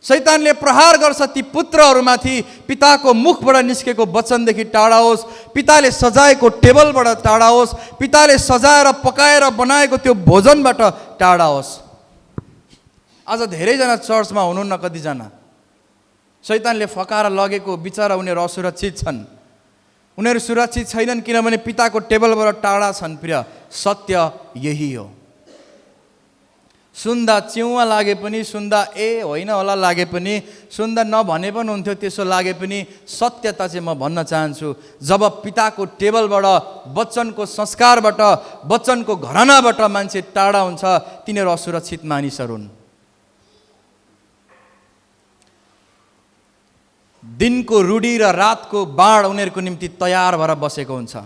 शैतानले प्रहार गर्छ ती पुत्रहरूमाथि, पिताको मुखबाट निस्केको वचनदेखि टाढा होस्, पिताले सजाएको टेबलबाट टाढा होस्, पिताले सजाएर पकाएर बनाएको त्यो भोजनबाट टाढा होस्। आज धेरैजना चर्चमा हुनुहुन्न, कतिजना शैतानले फकाएर लगेको बिचरा उनीहरू असुरक्षित छन्। उनीहरू सुरक्षित छैनन् किनभने पिताको टेबलबाट टाढा छन् प्रिय। सत्य यही हो। सुन्दा चिउवा लागे पनि, सुन्दा ए होइन होला लागे पनि, सुन्दा नभने पनि हुन्थ्यो त्यसो लागे पनि, सत्यता चाहिँ म भन्न चाहन्छु, जब पिताको टेबलबाट, वचनको संस्कारबाट, वचनको घरानाबाट मान्छे टाढा हुन्छ, तिनीहरू असुरक्षित मानिसहरू हुन्। दिनको रूढी र रातको बाण उनीहरूको निम्ति तयार भएर बसेको हुन्छ।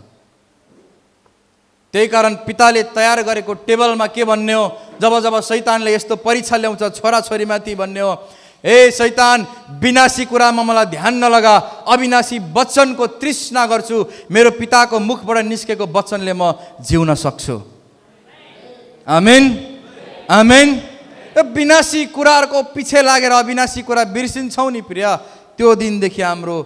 त्यही कारण पिताले तयार गरेको टेबलमा के भन्ने हो, जब जब शैतानले यस्तो परीक्षा ल्याउँछ छोराछोरीमाथि भन्ने हो, ए शैतान, विनाशी कुरामा मलाई ध्यान नलगा, अविनाशी वचनको तृष्णा गर्छु, मेरो पिताको मुखबाट निस्केको वचनले म जिउन सक्छु। आमेन, आमेन। विनाशी कुराहरूको पछि लागेर अविनाशी कुरा बिर्सिन्छौँ नि प्रिय, त्यो दिनदेखि हाम्रो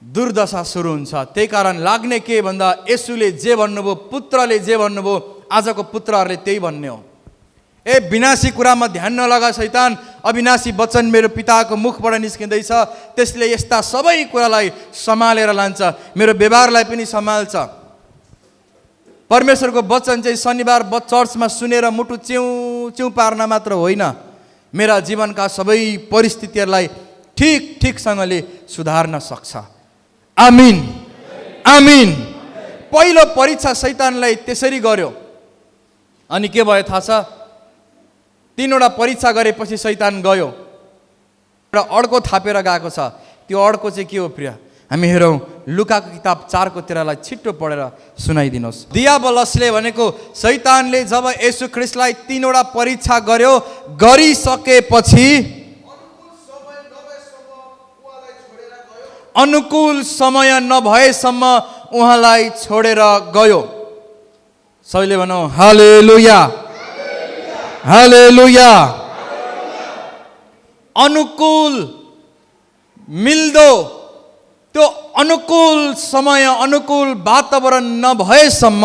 दुर्दशा सुरु हुन्छ। त्यही कारण लाग्ने के भन्दा येशूले जे भन्नुभयो, पुत्रले जे भन्नुभयो, आजको पुत्रहरूले त्यही भन्ने हो। ए विनाशी कुरामा ध्यान नलगा शैतान, अविनाशी वचन मेरो पिताको मुखबाट निस्किँदैछ, त्यसले यस्ता सबै कुरालाई सम्हालेर लान्छ, मेरो व्यवहारलाई पनि सम्हाल्छ। परमेश्वरको वचन चाहिँ शनिबार चर्चमा सुनेर मुटु च्याउ च्याउ पार्न मात्र होइन, मेरा जीवनका सबै परिस्थितिहरूलाई ठिक ठिकसँगले सुधार्न सक्छ। आमिन, आमिन। पहिलो परीक्षा शैतानलाई त्यसरी गर्यो, अनि के भयो थाहा छ? 3वटा परीक्षा गरेपछि शैतान गयो र अर्को थापेर गएको छ। त्यो अर्को चाहिँ के हो प्रिय? हामी हेरौँ लुकाको किताब 4:13 छिट्टो पढेर सुनाइदिनुहोस्। दियाबलसले भनेको शैतानले जब येशू ख्रीष्टलाई 3वटा परीक्षा गर्यो, गरिसकेपछि अनुकूल समय नभएसम्म उहाँलाई छोडेर गयो। सबैले भनौँ हालेलुया, हालेलुया। अनुकूल मिल्दो त्यो अनुकूल समय, अनुकूल वातावरण नभएसम्म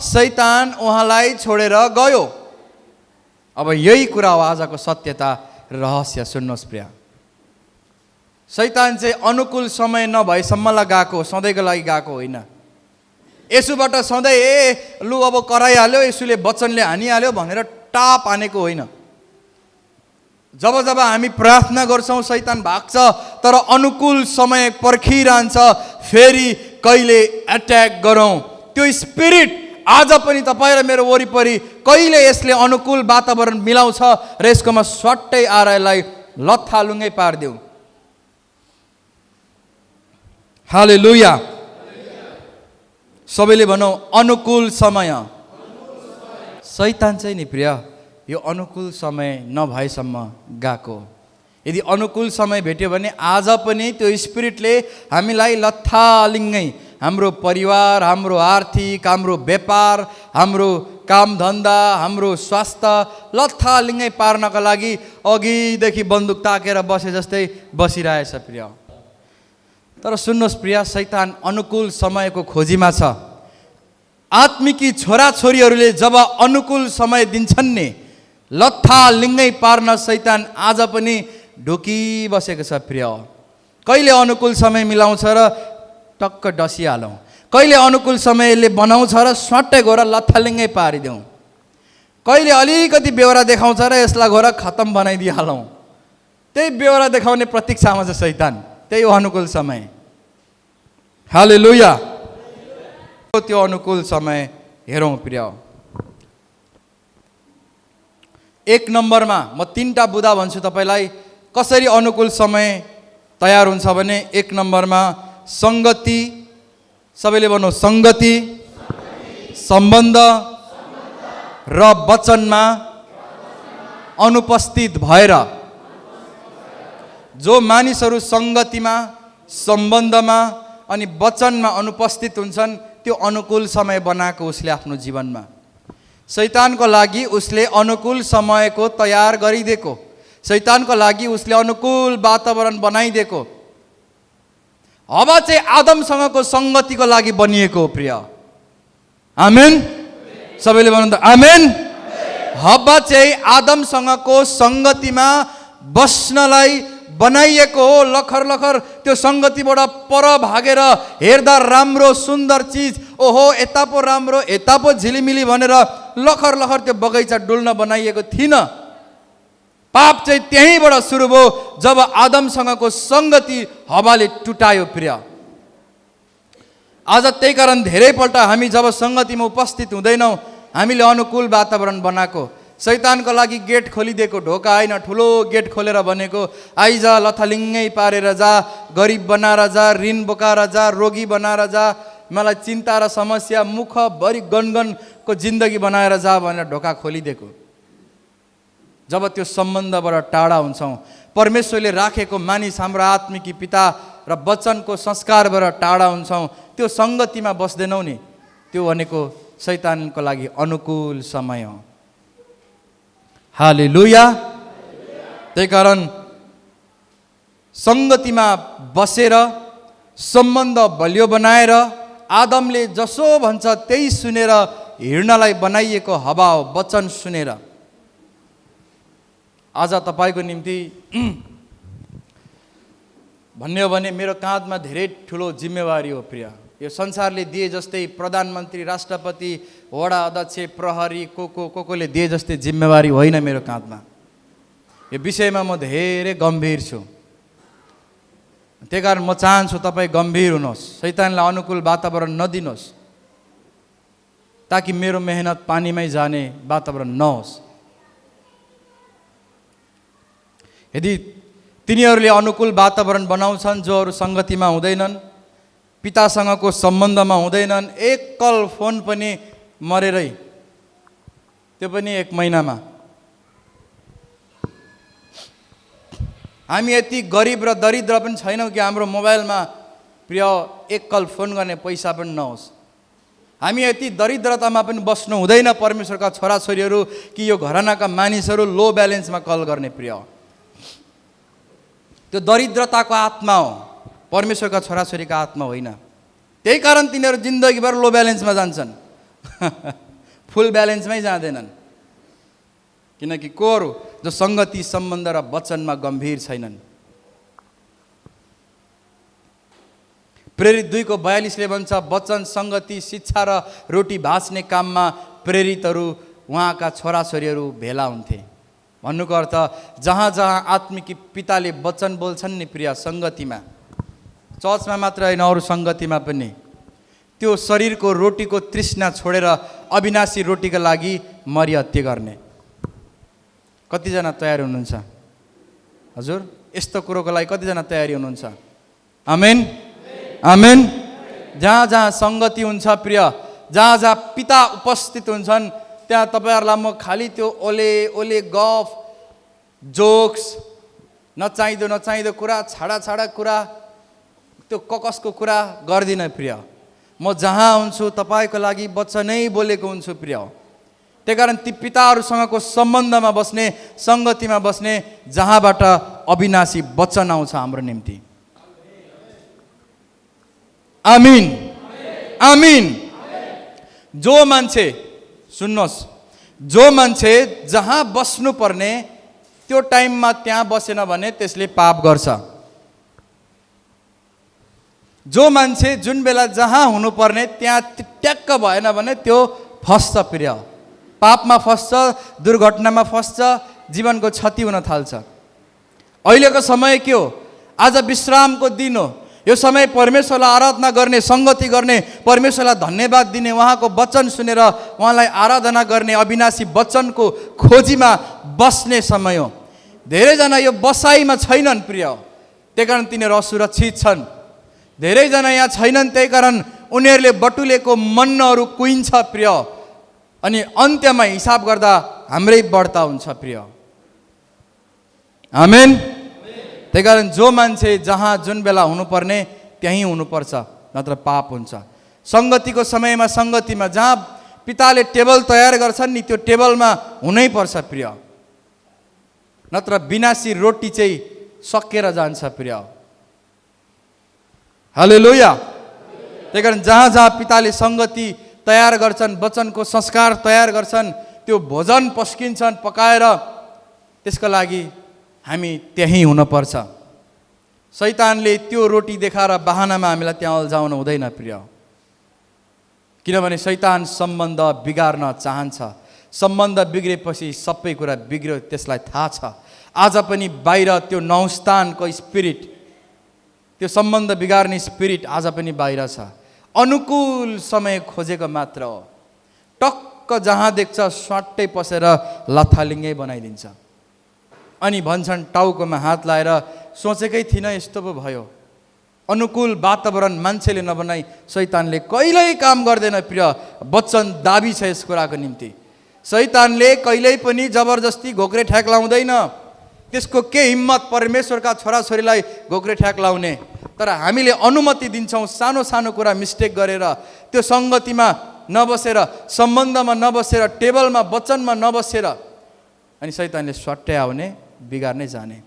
शैतान उहाँलाई छोडेर गयो। अब यही कुरा हो आजको सत्यता रहस्य। सुन्नुहोस् प्रिय, शैतान चाहिँ अनुकूल समय नभएसम्मलाई गएको, सधैँको लागि गएको होइन। येशूबाट सधैँ लु अब कराइहाल्यो, येशूले वचनले हानिहाल्यो भनेर टाप हानेको होइन। जब जब हामी प्रार्थना गर्छौँ शैतान भाग्छ, तर अनुकूल समय पर्खिरहन्छ फेरि कहिले एट्याक गरौँ। त्यो स्पिरिट आज पनि तपाईँ र मेरो वरिपरि कहिले यसले अनुकूल वातावरण मिलाउँछ र यसकोमा स्वाट्टै आएर यसलाई लत्थालुङ्गै पारिदेऊ। हालेलुया। सबैले भनौँ अनुकूल समय। शैतान चाहिँ नि प्रिय यो अनुकूल समय नभएसम्म गएको। यदि अनुकूल समय भेट्यो भने आज पनि त्यो स्पिरिटले हामीलाई लत्थालिङ्गै हाम्रो परिवार, हाम्रो आर्थिक, हाम्रो व्यापार, हाम्रो कामधन्दा, हाम्रो स्वास्थ्य लत्थालिङ्गै पार्नका लागि अघिदेखि बन्दुक ताकेर बसे जस्तै बसिरहेछ प्रिय। तर सुन्नुहोस् प्रिय, शैतान अनुकूल समयको खोजीमा छ। आत्मिकी छोराछोरीहरूले जब अनुकूल समय दिन्छन् नि, लत्थालिङ्गै पार्न शैतान आज पनि ढुकिबसेको छ प्रिय। कहिले अनुकूल समय मिलाउँछ र टक्क डसिहालौँ, कहिले अनुकूल समयले बनाउँछ र स्वाट्टै गएर लत्थालिङ्गै पारिदेऊ, कहिले अलिकति बेहोरा देखाउँछ र यसलाई गएर खत्तम बनाइदिइहालौँ। त्यही बेहोरा देखाउने प्रतीक्षामा छ शैतान, त्यही हो अनुकूल समय। हालेलुया। त्यो अनुकूल समय हेरौँ प्रिय। 1 नम्बरमा म 3टा बुदा भन्छु तपाईँलाई कसरी अनुकूल समय तयार हुन्छ भने 1 नम्बरमा सङ्गति, सबैले भन्नु सङ्गति, सम्बन्ध र वचनमा अनुपस्थित भएर। जो मानिसहरू सङ्गतिमा, सम्बन्धमा अनि वचनमा अनुपस्थित हुन्छन्, त्यो अनुकूल समय बनाएको उसले आफ्नो जीवनमा। शैतानको लागि उसले अनुकूल समयको तयार गरिदिएको, शैतानको लागि उसले अनुकूल वातावरण बनाइदिएको। हवा चाहिँ आदमसँगको सङ्गतिको लागि बनिएको हो प्रिय। आमेन। सबैले भन्नु त आमेन। हवा चाहिँ आदमसँगको सङ्गतिमा बस्नलाई बनाइएको हो। लखर लखर त्यो सङ्गतिबाट पर भागेर हेर्दा राम्रो सुन्दर चिज, ओहो यता पो राम्रो, यता पो झिलिमिली भनेर लखर लखर त्यो बगैँचा डुल्न बनाइएको थिएन। पाप चाहिँ त्यहीँबाट सुरु भयो जब आदमसँगको सङ्गति हवाले टुटायो प्रिय। आज त्यही कारण धेरैपल्ट हामी जब सङ्गतिमा उपस्थित हुँदैनौँ, हामीले अनुकूल वातावरण बनाएको। शैतानको लागि गेट खोलिदिएको ढोका होइन, ठुलो गेट खोलेर भनेको आइज लथालिङ्गै पारेर जा, गरिब बनाएर जा, ऋण बोकाएर जा, रोगी बनाएर जा, मलाई चिन्ता र समस्या मुखभरि गनगनको जिन्दगी बनाएर जा भनेर ढोका खोलिदिएको। जब त्यो सम्बन्धबाट टाढा हुन्छौँ, परमेश्वरले राखेको मानिस हाम्रो आत्मिकी पिता र वचनको संस्कारबाट टाढा हुन्छौँ, त्यो सङ्गतिमा बस्दैनौँ नि, त्यो भनेको शैतानको लागि अनुकूल समय हो। हालेलुया। त्यही कारण सङ्गतिमा बसेर सम्बन्ध बलियो बनाएर आदमले जसो भन्छ त्यही सुनेर हिँड्नलाई बनाइएको हावा हो, वचन सुनेर। आज तपाईँको निम्ति भन्ने हो भने मेरो काँधमा धेरै ठुलो जिम्मेवारी हो प्रिय। यो संसारले दिए जस्तै प्रधानमन्त्री, राष्ट्रपति, वडा अध्यक्ष, प्रहरी कोले दिए जस्तै जिम्मेवारी होइन मेरो काँधमा। यो विषयमा म धेरै गम्भीर छु। त्यही कारण म चाहन्छु तपाईँ गम्भीर हुनुहोस्, शैतानलाई अनुकूल वातावरण नदिनुहोस्, ताकि मेरो मेहनत पानीमै जाने वातावरण नहोस्। यदि तिनीहरूले अनुकूल वातावरण बनाउँछन्, जोहरू सङ्गतिमा हुँदैनन्, पितासँगको सम्बन्धमा हुँदैनन्, एकल फोन पनि मरेरै, त्यो पनि 1 महिनामा। हामी यति गरिब र दरिद्र पनि छैनौँ कि हाम्रो मोबाइलमा प्रिय एकल फोन गर्ने पैसा पनि नहोस्। हामी यति दरिद्रतामा पनि बस्नु हुँदैन परमेश्वरका छोराछोरीहरू कि यो घरानाका मानिसहरू लो ब्यालेन्समा कल गर्ने प्रिय। त्यो दरिद्रताको आत्मा हो, परमेश्वरका छोराछोरीका आत्मा होइन। त्यही कारण तिनीहरू जिन्दगीभर लो ब्यालेन्समा जान्छन्, फुल ब्यालेन्समै जाँदैनन्। किनकि कोहरू जो सङ्गति, सम्बन्ध र वचनमा गम्भीर छैनन्। प्रेरित 2:42 भन्छ, वचन, सङ्गति, शिक्षा र रोटी भाँच्ने काममा प्रेरितहरू उहाँका छोराछोरीहरू भेला हुन्थे। भन्नुको अर्थ जहाँ जहाँ आत्मिक पिताले वचन बोल्छन् नि प्रिय, सङ्गतिमा, चर्चमा मात्र होइन अरू सङ्गतिमा पनि, त्यो शरीरको रोटीको तृष्णा छोडेर अविनाशी रोटीका लागि मरिहत्या गर्ने। कतिजना तयारी हुनुहुन्छ हजुर? यस्तो कुरोको लागि कतिजना तयारी हुनुहुन्छ? आमेन, आमेन। जहाँ जहाँ सङ्गति हुन्छ प्रिय, जहाँ जहाँ पिता उपस्थित हुन्छन्, त्यहाँ तपाईँहरूलाई म खालि त्यो ओले गफ, जोक्स, नचाहिँदो कुरा, छाडा कुरा, त्यो ककसको कुरा गर्दिनँ प्रिय। म जहाँ हुन्छु तपाईँको लागि वचनै बोलेको हुन्छु प्रिय। त्यही कारण ती पिताहरूसँगको सम्बन्धमा बस्ने, सङ्गतिमा बस्ने, जहाँबाट अविनाशी वचन आउँछ हाम्रो निम्ति। आमिन, आमिन। जो मान्छे, सुन्नुहोस्, जो मान्छे जहाँ बस्नुपर्ने त्यो टाइममा त्यहाँ बसेन भने त्यसले पाप गर्छ। जो मान्छे जुन बेला जहाँ हुनुपर्ने त्यहाँ ट्याक्क भएन भने त्यो फस्छ प्रिय, पापमा फस्छ, दुर्घटनामा फस्छ, जीवनको क्षति हुन थाल्छ। अहिलेको समय के हो? आज विश्रामको दिन हो। यो समय परमेश्वरलाई आराधना गर्ने, सङ्गति गर्ने, परमेश्वरलाई धन्यवाद दिने, उहाँको वचन सुनेर उहाँलाई आराधना गर्ने, अविनाशी वचनको खोजीमा बस्ने समय हो। धेरैजना यो बसाइमा छैनन् प्रिय, त्यही कारण तिनीहरू असुरक्षित छन्। धेरैजना यहाँ छैनन्, त्यही कारण उनीहरूले बटुलेको मन्नहरू कुहिन्छ प्रिय, अनि अन्त्यमा हिसाब गर्दा हाम्रै बढ्ता हुन्छ प्रिय। आमेन। त्यही कारण जो मान्छे जहाँ जुन बेला हुनुपर्ने त्यहीँ हुनुपर्छ, नत्र पाप हुन्छ। सङ्गतिको समयमा सङ्गतिमा, जहाँ पिताले टेबल तयार गर्छन् नि त्यो टेबलमा हुनै पर्छ प्रिय, नत्र विनाशी रोटी चाहिँ सकिएर जान्छ प्रिय। हालेलुया। त्यही कारण जहाँ जहाँ पिताले सङ्गति तयार गर्छन्, वचनको संस्कार तयार गर्छन्, त्यो भोजन पस्किन्छन् पकाएर, त्यसको लागि हामी त्यहीँ हुनुपर्छ। शैतानले त्यो रोटी देखाएर बहानामा हामीलाई त्यहाँ अल्झाउनु हुँदैन प्रिय, किनभने शैतान सम्बन्ध बिगार्न चाहन्छ। सम्बन्ध बिग्रेपछि सबै कुरा बिग्रियो, त्यसलाई थाहा छ। आज पनि बाहिर त्यो नौस्थानको स्पिरिट, त्यो सम्बन्ध बिगार्ने स्पिरिट आज पनि बाहिर छ। अनुकूल समय खोजेको मात्र हो। टक्क जहाँ देख्छ स्वाट्टै पसेर लथालिङ्गै बनाइदिन्छ। अनि भन्छन् टाउकोमा हात लाएर, सोचेकै थिइनँ यस्तो पो भयो। अनुकूल वातावरण मान्छेले नबनाई शैतानले कहिल्यै काम गर्दैन प्रिय। वचन दाबी छ यस कुराको निम्ति। शैतानले कहिल्यै पनि जबरजस्ती घोक्रे ठ्याक लाउँदैन। त्यसको के हिम्मत परमेश्वरका छोराछोरीलाई घोक्रे ठ्याक लाउने। तर हामीले अनुमति दिन्छौँ सानो सानो कुरा मिस्टेक गरेर, त्यो सङ्गतिमा नबसेर, सम्बन्धमा नबसेर, टेबलमा वचनमा नबसेर, अनि शैतानले स्वाट्टै आउने, बिगार्नै जाने।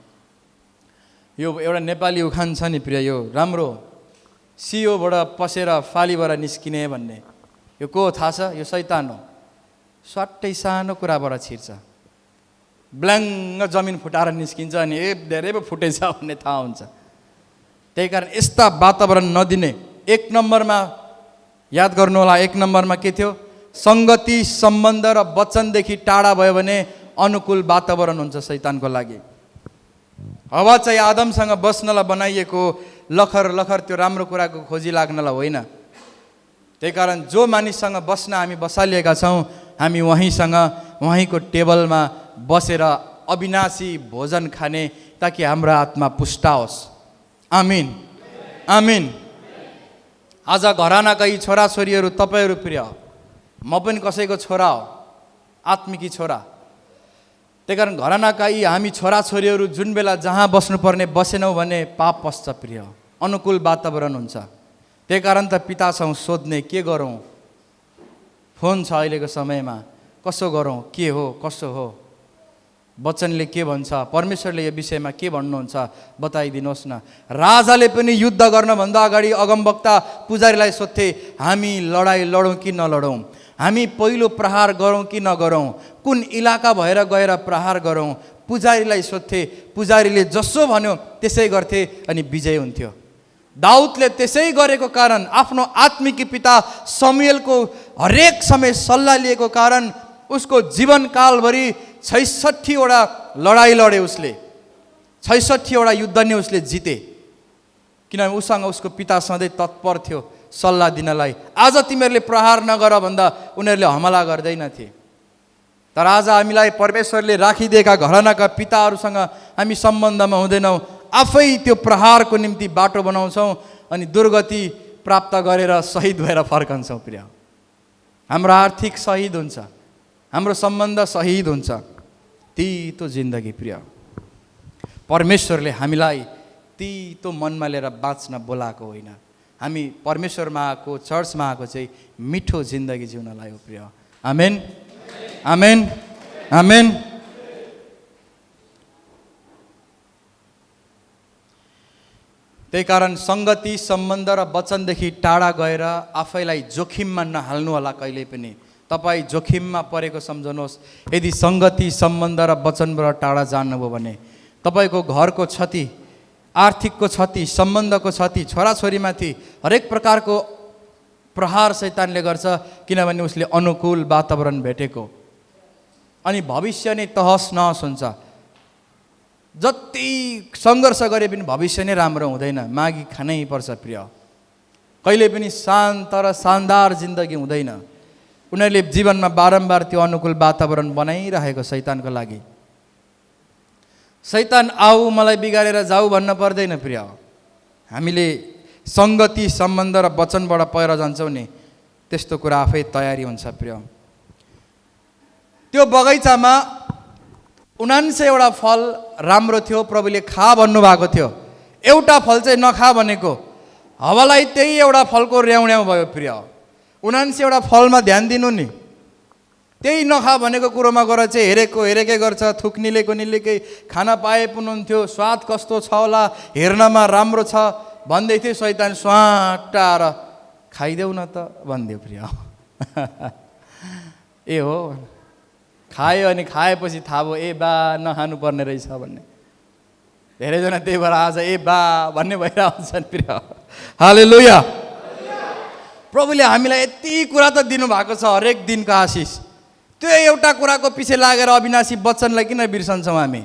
यो एउटा नेपाली उखान छ नि प्रिय, यो राम्रो हो। सियोबाट पसेर फालीबाट निस्किने भन्ने, यो को हो थाहा छ? यो शैतान हो। स्वाट्टै सानो कुराबाट छिर्छ, ब्ल्याङ्ग जमिन फुटाएर निस्किन्छ, अनि धेरै पो फुटेछ भन्ने थाहा हुन्छ। त्यही कारण यस्ता वातावरण नदिने। एक नम्बरमा याद गर्नु होला, एक नम्बरमा के थियो? सङ्गति, सम्बन्ध र वचनदेखि टाढा भयो भने अनुकूल वातावरण हुन्छ शैतानको लागि। हावा चाहिँ आदमसँग बस्नलाई बनाइएको, लखर लखर त्यो राम्रो कुराको खोजी लाग्नलाई होइन। त्यही कारण जो मानिससँग बस्न हामी बसालिएका छौँ, हामी उहाँसँग उहाँको टेबलमा बसेर अविनाशी भोजन खाने, ताकि हाम्रो आत्मा पुष्टाओस्। आमिन, आमिन। आज घरानाका यी छोराछोरीहरू, तपाईँहरू प्रिय, म पनि कसैको छोरा हो, आत्मिकी छोरा। त्यही कारण घरानाका यी हामी छोराछोरीहरू जुन बेला जहाँ बस्नुपर्ने बसेनौँ भने पाप पस्छ प्रिय, अनुकूल वातावरण हुन्छ। त्यही कारण त पितासँग सोध्ने, के गरौँ? फोन छ अहिलेको समयमा, कसो गरौँ, के हो, कसो हो? वचनले के भन्छ? परमेश्वरले यो विषयमा के भन्नुहुन्छ? बताइदिनुहोस् न। राजाले पनि युद्ध गर्नभन्दा अगाडि अगमवक्ता पुजारीलाई सोध्थे, हामी लडाइँ लडौँ कि नलडौँ? हामी पहिलो प्रहार गरौँ कि नगरौँ? कुन इलाका भएर गएर प्रहार गरौँ? पुजारीलाई सोध्थे, पुजारीले जसो भन्यो त्यसै गर्थे, अनि विजय हुन्थ्यो। दाउदले त्यसै गरेको कारण, आफ्नो आत्मिकी पिता शमूएलको हरेक समय सल्लाह लिएको कारण उसको जीवनकालभरि 66वटा लडाइँ लडे उसले, 66वटा युद्ध नै उसले जिते। किनभने उसँग उसको पिता सधैँ तत्पर थियो सल्लाह दिनलाई। आज तिमीहरूले प्रहार नगर भन्दा उनीहरूले हमला गर्दैनथे। तर आज हामीलाई परमेश्वरले राखिदिएका घरानाका पिताहरूसँग हामी सम्बन्धमा हुँदैनौँ, आफै त्यो प्रहारको निम्ति बाटो बनाउँछौँ, अनि दुर्गति प्राप्त गरेर शहीद भएर फर्कन्छौँ प्रिय। हाम्रो आर्थिक शहीद हुन्छ, हाम्रो सम्बन्ध शहीद हुन्छ। तीतो जिन्दगी प्रिय। परमेश्वरले हामीलाई तीतो मनमा लिएर बाँच्न बोलाएको होइन। हामी परमेश्वरमा आएको, चर्चमा आएको चाहिँ मिठो जिन्दगी जिउनलाई हो प्रिय। आमेन, आमेन, आमेन। त्यही कारण सङ्गति, सम्बन्ध र वचनदेखि टाढा गएर आफैलाई जोखिममा नहाल्नु होला कहिल्यै पनि। तपाईँ जोखिममा परेको सम्झनुहोस् यदि सङ्गति, सम्बन्ध र वचनबाट टाढा जानुभयो भने। तपाईँको घरको क्षति, आर्थिकको क्षति, सम्बन्धको क्षति, छोराछोरीमाथि हरेक प्रकारको प्रहार शैतानले गर्छ, किनभने उसले अनुकूल वातावरण भेटेको। अनि भविष्य नै तहस नहस हुन्छ। जति सङ्घर्ष गरे पनि भविष्य नै राम्रो हुँदैन, मागी खानै पर्छ प्रिय। कहिले पनि शान्त र शानदार जिन्दगी हुँदैन। उनीहरूले जीवनमा बारम्बार त्यो अनुकूल वातावरण बनाइरहेको शैतानको लागि। शैतान आऊ मलाई बिगारेर जाऊ भन्न पर्दैन प्रिय। हामीले सङ्गति, सम्बन्ध र वचनबाट पएर जान्छौँ नि, त्यस्तो कुरा आफै तयारी हुन्छ प्रिय। त्यो बगैँचामा 79वटा फल राम्रो थियो, प्रभुले खा भन्नुभएको थियो। एउटा फल चाहिँ नखा भनेको, हावालाई त्यही एउटा फलको र्याउँ भयो प्रिय। 79वटा फलमा ध्यान दिनु नि। त्यही नखा भनेको कुरोमा गएर चाहिँ हेरेकै गर्छ। थुक्निले कोनिलेकै खाना पाए पनि हुन्थ्यो, स्वाद कस्तो छ होला, हेर्नमा राम्रो छ भन्दै थियो। शैतान स्वाटाएर खाइदेऊ न त भनिदियो प्रिय। ए हो, खायो अनि खाएपछि थाहा भयो ए बा नखानु पर्ने रहेछ भन्ने। धेरैजना त्यही भएर आज ए बा भन्ने भइरहन्छन् प्रिय। हालेलुया। प्रभुले हामीलाई यति कुरा त दिनुभएको छ, हरेक दिनको आशिष। त्यो एउटा कुराको पछि लागेर अविनाशी वचनलाई किन बिर्सन्छौँ हामी?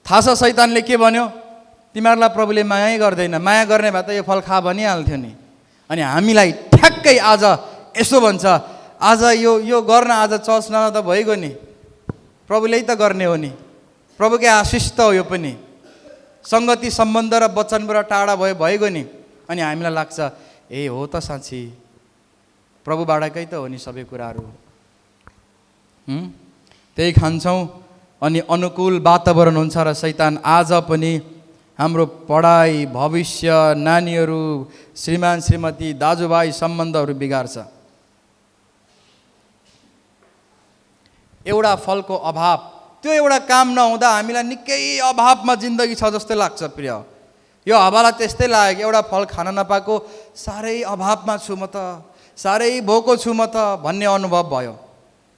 थाहा छ शैतानले के भन्यो? तिमीहरूलाई प्रभुले माया गर्दैन, माया गर्ने भए त यो फल खा भनिहाल्थ्यो नि। अनि हामीलाई ठ्याक्कै आज यसो भन्छ, आज यो गर्न आज चर्च नआउँदा भइगयो नि, प्रभुले त गर्ने हो नि, प्रभुकै आशिष त हो यो पनि। सङ्गति सम्बन्ध र वचनबाट टाढा भइगयो नि, अनि हामीलाई लाग्छ ए हो त साँच्ची प्रभुबाटकै त हो नि सबै कुराहरू। त्यही खान्छौँ अनि अनुकूल वातावरण हुन्छ र शैतान आज पनि हाम्रो पढाइ, भविष्य, नानीहरू, श्रीमान श्रीमती, दाजुभाइ सम्बन्धहरू बिगार्छ। एउटा फलको अभाव, त्यो एउटा काम नहुँदा हामीलाई निकै अभावमा जिन्दगी छ जस्तो लाग्छ प्रिय। यो हावालाई त्यस्तै लाग्यो, एउटा फल खान नपाएको, साह्रै अभावमा छु म त, साह्रै भोको छु म त भन्ने अनुभव भयो।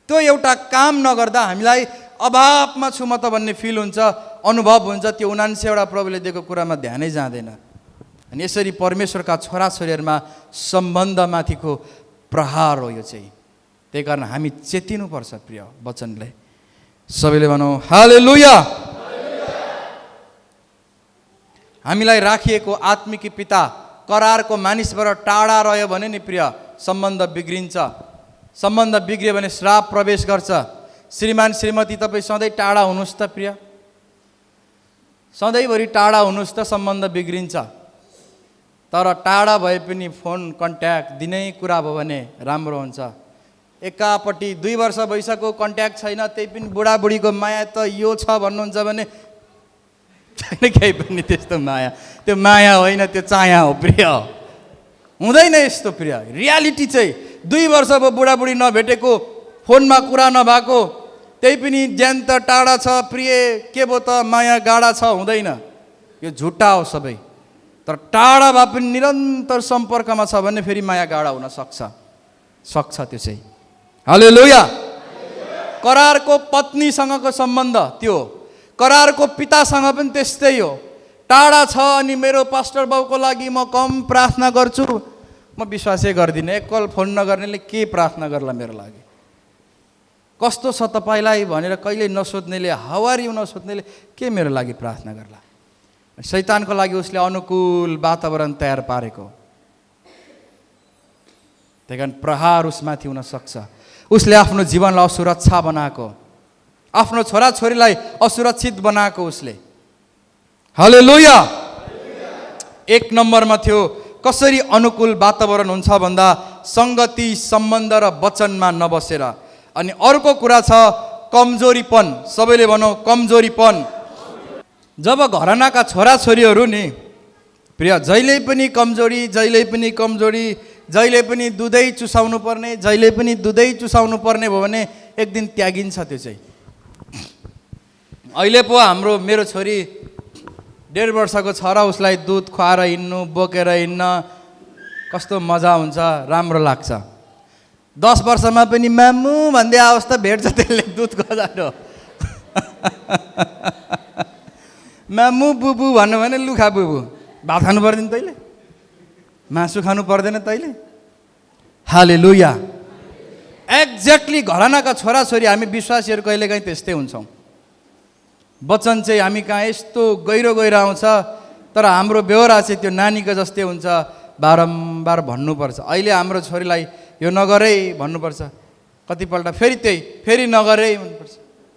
त्यो एउटा काम नगर्दा हामीलाई अभावमा छु म त भन्ने फिल हुन्छ, अनुभव हुन्छ। त्यो 79वटा प्रभुले दिएको कुरामा ध्यानै जाँदैन। अनि यसरी परमेश्वरका छोराछोरीहरूमा सम्बन्धमाथिको प्रहार हो यो चाहिँ। त्यही कारण हामी चेतिनुपर्छ प्रिय वचनले। सबैले भनौँ हालेलुया। हामीलाई राखिएको आत्मिकी पिता करारको मानिसबाट टाढा रह्यो भने नि प्रिय सम्बन्ध बिग्रिन्छ। सम्बन्ध बिग्रियो भने श्राप प्रवेश गर्छ। श्रीमान श्रीमती तपाईँ सधैँ टाढा हुनुहोस् त प्रिय, सधैँभरि टाढा हुनुहोस् त, सम्बन्ध बिग्रिन्छ। तर टाढा भए पनि फोन कन्ट्याक्ट दिनै कुरा भयो भने राम्रो हुन्छ। एकापट्टि 2 वर्ष भइसक्यो कन्ट्याक्ट छैन, त्यही पनि बुढाबुढीको माया त यो छ भन्नुहुन्छ भने छैन केही पनि त्यस्तो माया। त्यो माया होइन, त्यो चाया हो प्रिय। हुँदैन यस्तो प्रिय। रियालिटी चाहिँ 2 वर्ष भयो बुढाबुढी नभेटेको, फोनमा कुरा नभएको, त्यही पनि ज्यान त टाढा छ प्रिय, के भयो त माया गाढा छ, हुँदैन। यो झुट्टा हो सबै। तर टाढा भए पनि निरन्तर सम्पर्कमा छ भने फेरि माया गाढा हुन सक्छ त्यो चाहिँ। हालेलुया। करारको पत्नीसँगको सम्बन्ध त्यो, करारको पितासँग पनि त्यस्तै हो। टाढा छ अनि मेरो पास्टर बाउको लागि म कम प्रार्थना गर्छु, म विश्वासै गर्दिनँ। एकल फोन नगर्नेले के प्रार्थना गर्ला मेरो लागि? कस्तो छ तपाईँलाई भनेर कहिले नसोध्नेले, हाउ आर यु नसोध्नेले के मेरो लागि प्रार्थना गर्ला? शैतानको लागि उसले अनुकूल वातावरण तयार पारेको। त्यही कारण प्रहार उसमाथि हुन सक्छ। उसले आफ्नो जीवनलाई असुरक्षा बनाएको, आफ्नो छोराछोरीलाई असुरक्षित बनाएको उसले। हालेलुया। 1 नम्बरमा थियो कसरी अनुकूल वातावरण हुन्छ भन्दा सङ्गति सम्बन्ध र वचनमा नबसेर। अनि अर्को कुरा छ कमजोरीपन। सबैले भनौँ कमजोरीपन। जब घरानाका छोराछोरीहरू नि प्रिय जहिले पनि कमजोरी, जहिले पनि कमजोरी, जहिले पनि दुधै चुसाउनु पर्ने, जहिले पनि दुधै चुसाउनु पर्ने भयो भने एक दिन त्यागिन्छ त्यो चाहिँ। अहिले पो मेरो छोरी 1.5 वर्षको छ र उसलाई दुध खुवाएर हिँड्नु, बोकेर हिँड्न कस्तो मजा हुन्छ, राम्रो लाग्छ। 10 वर्षमा पनि मामु भन्दै आओस् त भेट्छ त्यसले दुध गजारो। मामु बुबु भन्नु भने लुखा बुबु। भात खानु पर्दैन तैँले, मासु खानु पर्दैन तैँले। हालेलुया। एक्ज्याक्टली घरानाका छोराछोरी हामी विश्वासीहरू कहिलेकाहीँ त्यस्तै हुन्छौँ। वचन चाहिँ हामी कहाँ यस्तो गहिरो आउँछ, तर हाम्रो व्यवहार चाहिँ त्यो नानीको जस्तै हुन्छ। बारम्बार भन्नुपर्छ। अहिले हाम्रो छोरीलाई यो नगरै भन्नुपर्छ, कतिपल्ट फेरि त्यही, फेरि नगरै भन्नुपर्छ।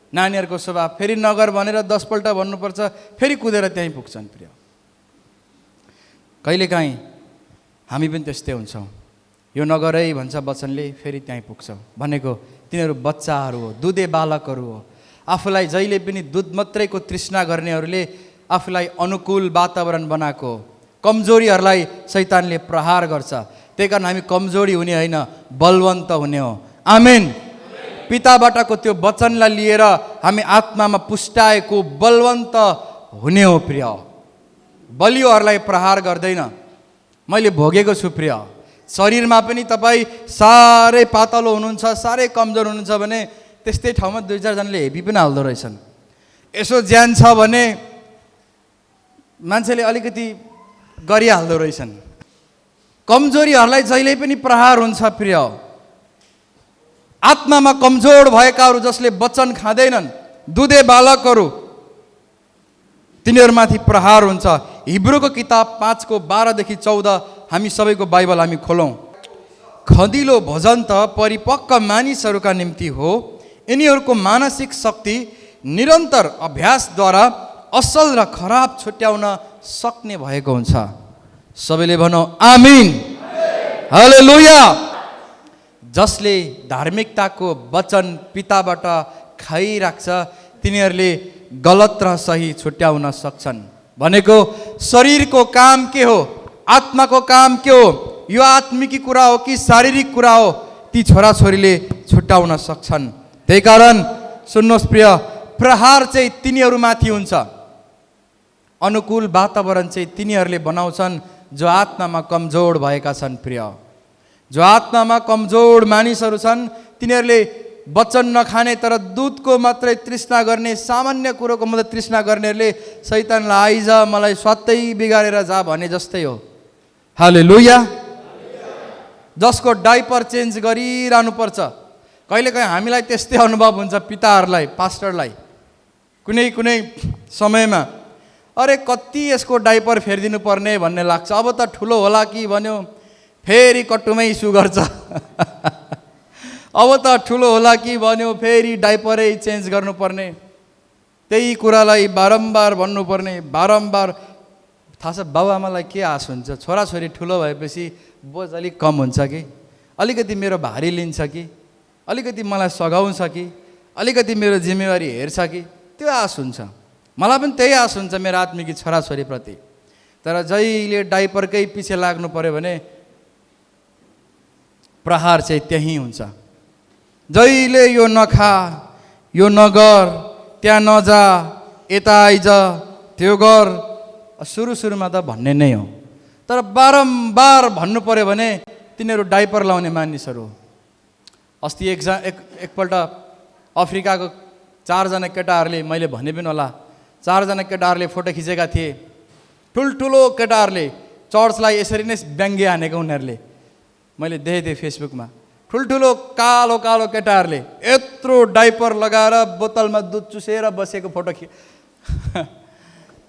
नानीहरूको स्वभाव फेरि नगर भनेर 10 पल्ट भन्नुपर्छ, फेरि कुदेर त्यहीँ पुग्छन् प्रिय। कहिलेकाहीँ हामी पनि त्यस्तै हुन्छौँ। यो नगरै भन्छ वचनले, फेरि त्यहीँ पुग्छौँ। भनेको तिनीहरू बच्चाहरू हो, दुधे बालकहरू हो। आफूलाई जहिले पनि दुध मात्रैको तृष्णा गर्नेहरूले आफूलाई अनुकूल वातावरण बनाएको। कमजोरीहरूलाई शैतानले प्रहार गर्छ। त्यही कारण हामी कमजोरी हुने होइन, बलवन्त हुने हो। आमेन। पिताबाटको त्यो वचनलाई लिएर हामी आत्मामा पुष्टाएको बलवन्त हुने हो प्रिय। बलियोहरूलाई प्रहार गर्दैन। मैले भोगेको छु प्रिय। शरीरमा पनि तपाईँ साह्रै पातलो हुनुहुन्छ, साह्रै कमजोर हुनुहुन्छ भने त्यस्तै ठाउँमा 2-4 जनाले हेपी पनि हाल्दो रहेछन्। यसो ज्यान छ भने मान्छेले अलिकति गरिहाल्दो रहेछन्। कमजोरीहरूलाई जहिले पनि प्रहार हुन्छ प्रिय। आत्मामा कमजोर भएकाहरू जसले वचन खाँदैनन्, दुधे बालकहरू, तिनीहरूमाथि प्रहार हुन्छ। हिब्रूको किताब 5:12 देखि 14 हामी सबैको बाइबल हामी खोलौँ। खदिलो भोजन त परिपक्व मानिसहरूका निम्ति हो, यिनीहरूको मानसिक शक्ति निरन्तर अभ्यासद्वारा असल र खराब छुट्याउन सक्ने भएको हुन्छ। सबैले भनौँ आमिन, हालेलुया। जसले धार्मिकताको वचन पिताबाट खाइराख्छ तिनीहरूले गलत र सही छुट्याउन सक्छन्। भनेको शरीरको काम के हो, आत्माको काम के हो, यो आत्मिकी कुरा हो कि शारीरिक कुरा हो, ती छोराछोरीले छुट्याउन सक्छन्। त्यही कारण सुन्नुहोस् प्रिय, प्रहार चाहिँ तिनीहरूमाथि हुन्छ, अनुकूल वातावरण चाहिँ तिनीहरूले बनाउँछन् जो आत्मामा कमजोर भएका छन्। प्रिय, जो आत्मामा कमजोर मानिसहरू छन् तिनीहरूले वचन नखाने तर दुधको मात्रै तृष्णा गर्ने, सामान्य कुरोको मात्रै तृष्णा गर्नेहरूले शैतानलाई आइज मलाई स्वात्तै बिगारेर जा भने जस्तै हो। हालेलुया। जसको डाइपर चेन्ज गरिरहनु पर्छ, कहिलेकाहीँ हामीलाई त्यस्तै अनुभव हुन्छ पिताहरूलाई, पास्टरलाई कुनै कुनै समयमा, अरे कति यसको डाइपर फेरिदिनु पर्ने भन्ने लाग्छ। अब त ठुलो होला कि भन्यो फेरि कट्टुमै इस्यु गर्छ। अब त ठुलो होला कि भन्यो फेरि डाइपरै चेन्ज गर्नुपर्ने, त्यही कुरालाई बारम्बार भन्नुपर्ने, बारम्बार। थाहा छ बाबुआमालाई के आश हुन्छ, छोराछोरी ठुलो भएपछि बोझ अलिक कम हुन्छ कि, अलिकति मेरो भारी लिन्छ कि, अलिकति मलाई सघाउँछ कि, अलिकति मेरो जिम्मेवारी हेर्छ कि, त्यो आश हुन्छ। मलाई पनि त्यही आश हुन्छ मेरो आत्मिकी छोराछोरीप्रति। तर जहिले डाइपरकै पछि लाग्नु पर्यो भने प्रहार चाहिँ त्यही हुन्छ। जहिले यो नखा, यो नगर, त्यहाँ नजा, यता आइज, त्यो गर, सुरुमा त भन्ने नै हो, तर बारम्बार भन्नु पर्यो भने तिनीहरू डाइपर लाउने मानिसहरू हो। अस्ति एकपल्ट अफ्रिकाको 4 जना केटाहरूले, मैले भने पनि होला, 4 जना केटाहरूले फोटो खिचेका थिए। ठुल्ठुलो केटाहरूले चर्चलाई यसरी नै व्यङ्ग्य हानेको उनीहरूले, मैले देखेको थिएँ फेसबुकमा। ठुल्ठुलो कालो कालो केटाहरूले यत्रो डाइपर लगाएर बोतलमा दुध चुसेर बसेको फोटो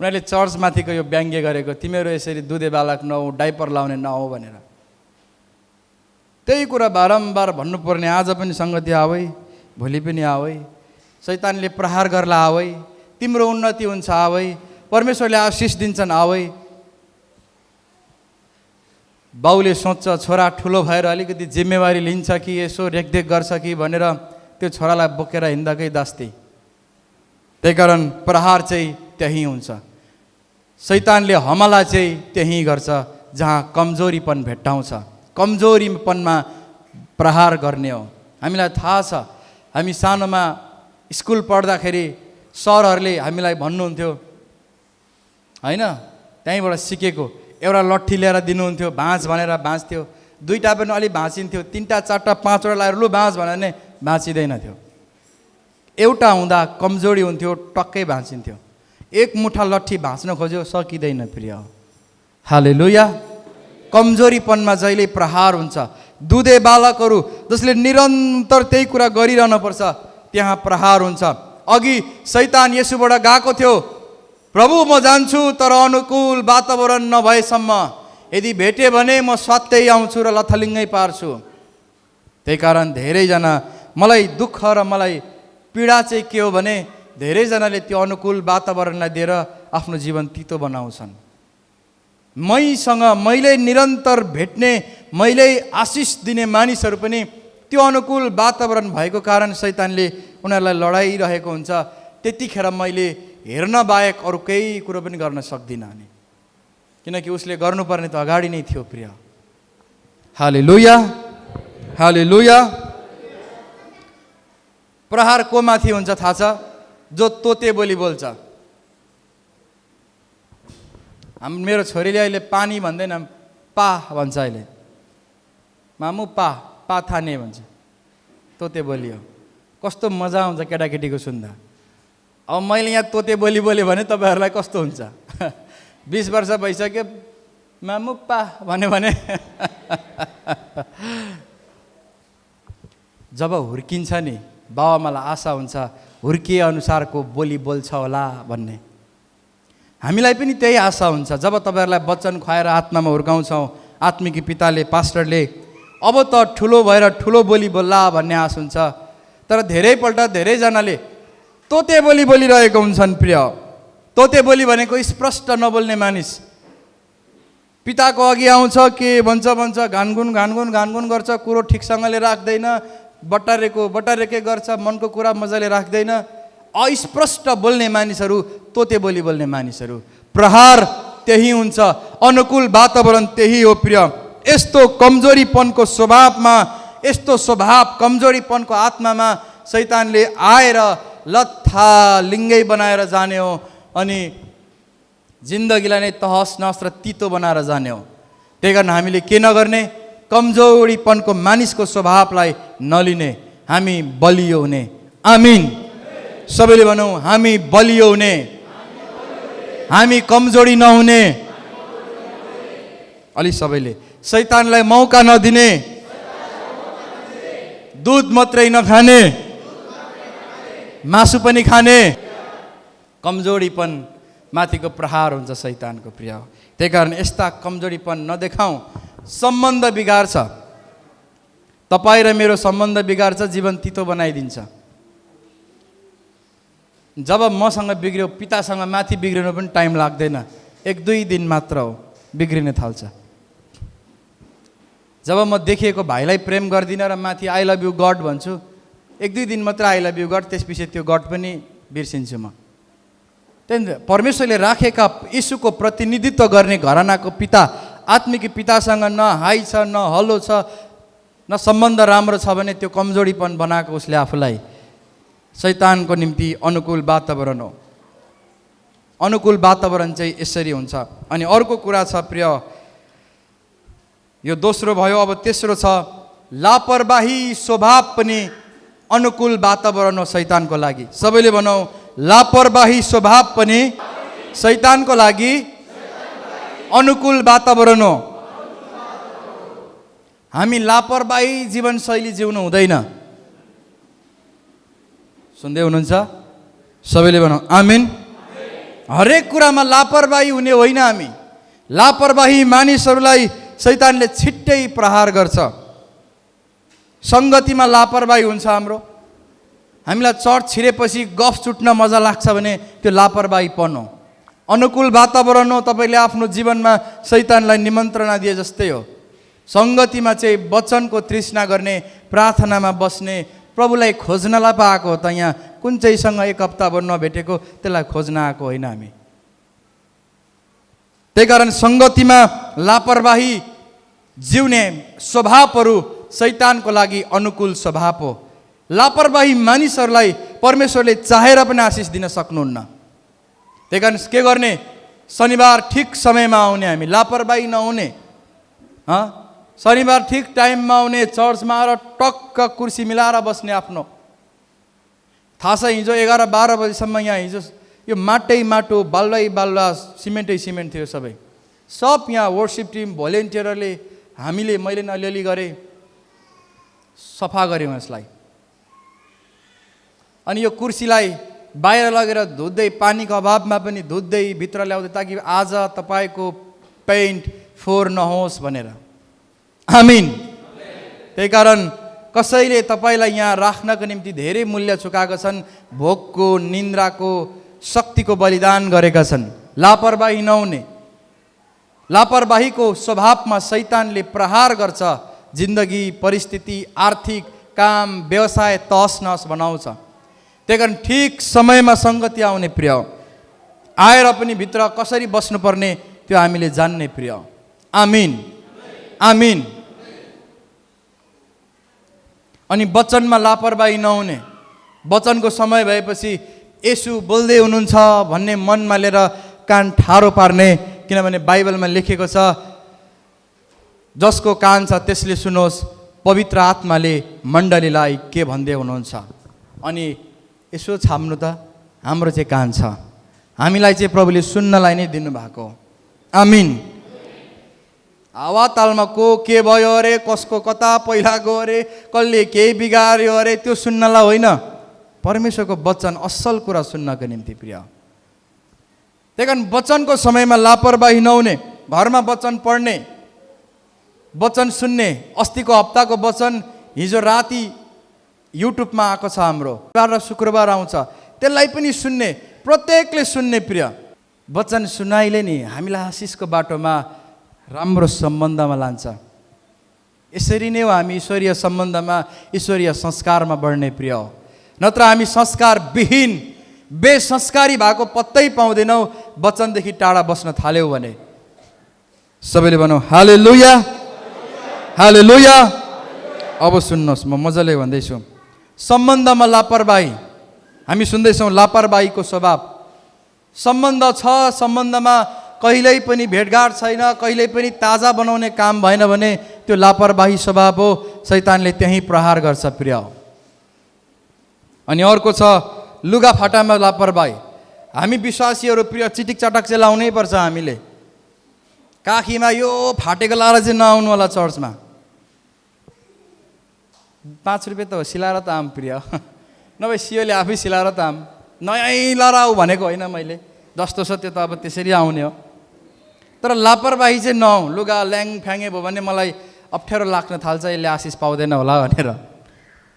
उनीहरूले चर्चमाथिको यो व्यङ्ग्य गरेको, तिमीहरू यसरी दुधे बालक नहौ, डाइपर लाउने नहौ भनेर। त्यही कुरा बारम्बार भन्नुपर्ने। आज पनि सङ्गति आवै, भोलि पनि आवै, शैतानले प्रहार गर्ला आवै, तिम्रो उन्नति हुन्छ आवै, परमेश्वरले आशिष दिन्छन् आवै। बाउले सोच्छ छोरा ठुलो भएर अलिकति जिम्मेवारी लिन्छ कि, यसो रेखदेख गर्छ कि भनेर त्यो छोरालाई बोकेर हिँड्दाकै दास्ती। त्यही कारण प्रहार चाहिँ त्यही हुन्छ। शैतानले हमला चाहिँ त्यही गर्छ जहाँ कमजोरीपन भेट्टाउँछ, कमजोरीपनमा प्रहार गर्ने हो। हामीलाई थाहा छ, हामी सानोमा स्कुल पढ्दाखेरि सरहरूले हामीलाई भन्नुहुन्थ्यो होइन, त्यहीँबाट सिकेको, एउटा लट्ठी लिएर दिनुहुन्थ्यो, भाँच भनेर भाँच्थ्यो, 2टा पनि अलि भाँचिन्थ्यो, 3टा 4टा 5वटा लगाएर लु भाँच भन्यो भने भाँचिँदैन थियो। एउटा हुँदा कमजोरी हुन्थ्यो, टक्कै भाँचिन्थ्यो। 1 मुठा लट्ठी भाँच्न खोज्यो सकिँदैन प्रिय। हालेलुया। कमजोरीपनमा जहिले प्रहार हुन्छ। दुधे बालकहरू जसले निरन्तर त्यही कुरा गरिरहनुपर्छ त्यहाँ प्रहार हुन्छ। अघि शैतान यसुबाट गएको थियो, प्रभु म जान्छु तर अनुकूल वातावरण नभएसम्म, यदि भेटे भने म स्वात्तै आउँछु र लथलिङ्गै पार्छु। त्यही कारण धेरैजना, मलाई दुःख र मलाई पीडा चाहिँ के हो भने धेरैजनाले त्यो अनुकूल वातावरणलाई दिएर आफ्नो जीवन तितो बनाउँछन्। मैसँग मैले निरन्तर भेट्ने, मैले आशिष दिने मानिसहरू पनि त्यो अनुकूल वातावरण भएको कारण शैतानले उनीहरूलाई लडाइरहेको हुन्छ। त्यतिखेर मैले हेर्न बाहेक अरू केही कुरो पनि गर्न सक्दिनँ नि, किनकि उसले गर्नुपर्ने त अगाडि नै थियो प्रिय। हालेलुया, हालेलुया। प्रहार को माथि हुन्छ थाहा छ? जो तोते बोली बोल्छ। मेरो छोरीले अहिले पानी भन्दैन, पा भन्छ। अहिले मामु पा थाने भन्छ, तोते बोली हो। कस्तो मजा आउँछ केटाकेटीको सुन्दा। अब मैले यहाँ तोते बोली बोलेँ भने तपाईँहरूलाई कस्तो हुन्छ? 20 वर्ष भइसक्यो, मामु पा भन्यो भने जब हुर्किन्छ नि बाबाआमालाई आशा हुन्छ हुर्किए अनुसारको बोली बोल्छ होला भन्ने। हामीलाई पनि त्यही आशा हुन्छ। जब तपाईँहरूलाई वचन खुवाएर आत्मामा हुर्काउँछौँ, आत्मिकी पिताले, पास्टरले, अब त ठुलो भएर ठुलो बोली बोल्ला भन्ने आश हुन्छ। तर धेरैपल्ट धेरैजनाले तोते बोली बोलिरहेको हुन्छन् प्रिय। तोते बोली भनेको स्पष्ट नबोल्ने मानिस। पिताको अघि आउँछ, के भन्छ भन्छ, घानगुन घानगुन घानगुन गर्छ, कुरो ठिकसँगले राख्दैन, बटारेकै गर्छ, मनको कुरा मजाले राख्दैन। अस्पष्ट बोल्ने मानिसहरू, तोते बोली बोल्ने मानिसहरू, प्रहार त्यही हुन्छ, अनुकूल वातावरण त्यही हो प्रिय। यस्तो कमजोरीपनको स्वभावमा, यस्तो स्वभाव कमजोरीपनको आत्मामा शैतानले आएर लत्थालिङ्गै बनाएर जाने हो अनि जिन्दगीलाई नै तहस नहस र तितो बनाएर जाने हो। त्यही कारण हामीले के नगर्ने, कमजोरीपनको मानिसको स्वभावलाई नलिने, हामी बलियो हुने। आमिन। सबैले भनौँ, हामी बलियो हुने, हामी कमजोरी नहुने। अलि सबैले, शैतानलाई मौका नदिने, दुध मात्रै नखाने, मासु पनि खाने। कमजोरीपन माथिको प्रहार हुन्छ शैतानको प्रिय। त्यही कारण यस्ता कमजोरीपन नदेखाउँ, सम्बन्ध बिगार्छ। तपाईँ र मेरो सम्बन्ध बिगार्छ, जीवन तितो बनाइदिन्छ। जब मसँग बिग्रियो, पितासँग माथि बिग्रिनु पनि टाइम लाग्दैन, 1-2 दिन मात्र हो बिग्रिन थाल्छ। जब म देखिएको भाइलाई प्रेम गर्दिनँ र माथि आई लभ यु गड भन्छु, 1-2 दिन मात्र आई लभ यु गड, त्यसपछि त्यो गड पनि बिर्सिन्छु म। त्यहाँदेखि परमेश्वरले राखेका यीशुको प्रतिनिधित्व गर्ने घरानाको पिता, आत्मिक पितासँग न हाई छ, न हलो छ, न सम्बन्ध राम्रो छ भने त्यो कमजोरीपन बनाएको उसले आफूलाई। शैतानको निम्ति अनुकूल वातावरण हो। अनुकूल वातावरण चाहिँ यसरी हुन्छ। अनि अर्को कुरा छ प्रिय, यो दोस्रो भयो। अब तेस्रो छ, लापरवाही स्वभाव पनि अनुकूल वातावरण हो शैतानको लागि। सबैले भनौँ, लापरवाही स्वभाव पनि शैतानको लागि अनुकूल वातावरण हो। हामी लापरवाही जीवनशैली जिउनु हुँदैन। सुन्दै हुनुहुन्छ? सबैले भनौँ आमिन। हरेक कुरामा लापरवाही हुने होइन हामी। लापरवाही मानिसहरूलाई शैतानले छिट्टै प्रहार गर्छ। सङ्गतिमा लापरवाही हुन्छ हाम्रो। हामीलाई चर्च छिरेपछि गफ छुट्न मजा लाग्छ भने त्यो लापरवाहीपन हो। अनुकूल वातावरण हो, तपाईँले आफ्नो जीवनमा शैतानलाई निमन्त्रणा दिए जस्तै हो। सङ्गतिमा चाहिँ वचनको तृष्णा गर्ने, प्रार्थनामा बस्ने, प्रभुलाई खोज्नलाई पो आएको हो त। यहाँ कुन चाहिँसँग 1 हप्ताभर नभेटेको, त्यसलाई खोज्न आएको होइन हामी। त्यही कारण सङ्गतिमा लापरवाही जिउने स्वभावहरू शैतानको लागि अनुकूल स्वभाव हो। लापरवाही मानिसहरूलाई परमेश्वरले चाहेर पनि आशिष दिन सक्नुहुन्न। त्यही कारण के गर्ने, शनिबार ठिक समयमा आउने, हामी लापरवाही नहुने। शनिबार ठिक टाइममा आउने, चर्चमा आएर टक्क कुर्सी मिलाएर बस्ने आफ्नो। थाहा छ हिजो 11-12 बजीसम्म यहाँ हिजो यो माटो, बालुवा, सिमेन्टै सिमेन्ट थियो सबै। सब यहाँ वर्सिप टिम, भोलिन्टियरले, हामीले, मैले अलिअलि गरेँ, सफा गऱ्यौँ यसलाई। अनि यो कुर्सीलाई बाहिर लगेर धुँदै, पानीको अभावमा पनि धुँदै भित्र ल्याउँदै, ताकि आज तपाईँको पेन्ट फोहोर नहोस् भनेर। आमिन। त्यही कारण कसैले तपाईँलाई यहाँ राख्नको निम्ति धेरै मूल्य चुकाएका छन्, भोकको, निन्द्राको, शक्तिको बलिदान गरेका छन्। लापरवाही नहुने। लापरवाहीको स्वभावमा शैतानले प्रहार गर्छ। जिन्दगी, परिस्थिति, आर्थिक काम, व्यवसाय तहस नहस बनाउँछ। त्यही कारण ठिक समयमा सङ्गति आउने प्रिय, आएर पनि भित्र कसरी बस्नुपर्ने त्यो हामीले जान्ने प्रिय। आमिन। आमिन। अनि वचनमा लापरवाही नहुने। वचनको समय भएपछि येशू बोल्दै हुनुहुन्छ भन्ने मनमा लिएर कान ठाडो पार्ने। किनभने बाइबलमा लेखेको छ, जसको कान छ त्यसले सुनोस्, पवित्र आत्माले मण्डलीलाई के भन्दै हुनुहुन्छ। अनि यसो छाम्नु त, हाम्रो चाहिँ कान छ, हामीलाई चाहिँ प्रभुले सुन्नलाई नै दिनुभएको। आमिन। हावातालमा को के भयो अरे, कसको कता पहिला गयो अरे, कसले केही बिगार्यो अरे, त्यो सुन्नलाई होइन, परमेश्वरको वचन असल कुरा सुन्नको निम्ति प्रिय। त्यही कारण वचनको समयमा लापरवाही नहुने, घरमा वचन पढ्ने, वचन सुन्ने। अस्तिको हप्ताको वचन हिजो राति युट्युबमा आएको छ हाम्रो, शुक्रबार आउँछ, त्यसलाई पनि सुन्ने, प्रत्येकले सुन्ने प्रिय। वचन सुनाइले नि हामीलाई आशिषको बाटोमा राम्रो सम्बन्धमा लान्छ। यसरी नै हो हामी ईश्वरीय सम्बन्धमा, ईश्वरीय संस्कारमा बढ्ने प्रिय हो। नत्र हामी संस्कारविहीन बेसंस्कारी भएको पत्तै पाउँदैनौँ वचनदेखि टाढा बस्न थाल्यौँ भने। सबैले भनौँ हालेलुया, हालेलुया। अब सुन्नुहोस्, म मजाले भन्दैछु। सम्बन्धमा लापरवाही, हामी सुन्दैछौँ लापरवाहीको स्वभाव। सम्बन्ध छ, सम्बन्धमा कहिल्यै पनि भेटघाट छैन, कहिल्यै पनि ताजा बनाउने काम भएन भने त्यो लापरवाही स्वभाव हो। शैतानले त्यहीँ प्रहार गर्छ प्रिय। अनि अर्को छ लुगाफाटामा लापरवाही। हामी विश्वासीहरू प्रिय चिटिक चटक चाहिँ लाउनै पर्छ। हामीले काखीमा यो फाटेको लाएर चाहिँ नआउनु होला चर्चमा। 5 रुपियाँ त हो, सिलाएर त आम प्रिय, नभए सियोले आफै सिलाएर त आम। नयाँ लाएर आऊ भनेको होइन मैले, जस्तो छ त्यो त अब त्यसरी आउने हो। तर लापरवाही चाहिँ नआऊ। लुगा ल्याङफ्याङे भयो भने मलाई अप्ठ्यारो लाग्न थाल्छ, यसले आशिष पाउँदैन होला भनेर।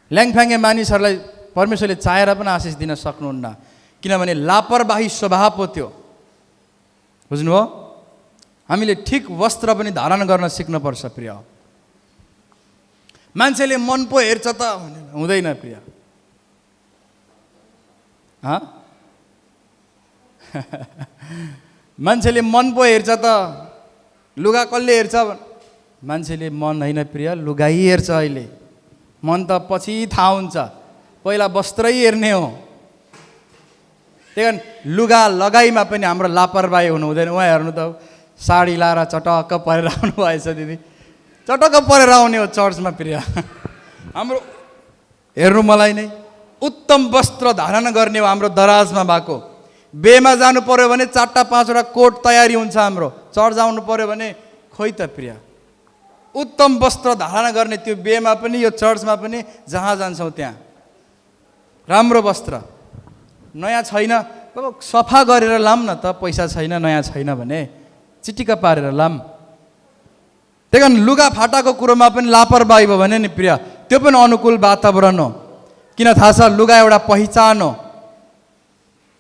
ल्याङफ्याङे मानिसहरूलाई परमेश्वरले चाहेर पनि आशिष दिन सक्नुहुन्न, किनभने लापरवाही स्वभाव हो त्यो। बुझ्नुभयो? हामीले ठिक वस्त्र पनि धारण गर्न सिक्नुपर्छ प्रिय। मान्छेले मन पो हेर्छ त हुँदैन प्रिय। मान्छेले मन पो हेर्छ त लुगा कसले हेर्छ? मान्छेले मन होइन प्रिय, लुगाई हेर्छ। अहिले मन त पछि थाहा हुन्छ, पहिला वस्त्रै हेर्ने हो। त्यही कारण लुगा लगाइमा पनि हाम्रो लापरवाही हुनु हुँदैन। उहाँ हेर्नु त साडी लाएर चटक्क परेर आउनु भएछ दिदी, चटक्क परेर आउने हो चर्चमा प्रिय। हाम्रो हेर्नु मलाई नै उत्तम वस्त्र धारण गर्ने हो हाम्रो दराजमा भएको। बेमा जानु पर्यो भने 4-5वटा कोट तयारी हुन्छ हाम्रो। चर्च आउनु पर्यो भने खोइ त प्रिय। उत्तम वस्त्र धारण गर्ने त्यो बेमा पनि यो चर्चमा पनि जहाँ जान्छौँ त्यहाँ राम्रो वस्त्र। नयाँ छैन अब सफा गरेर लाम न त, पैसा छैन नयाँ छैन भने चिटिक्क पारेर लाम। त्यही कारण लुगा फाटाको कुरोमा पनि लापरवाही भयो भने नि प्रिय त्यो पनि अनुकूल वातावरण हो। किन थाहा छ? लुगा एउटा पहिचान हो।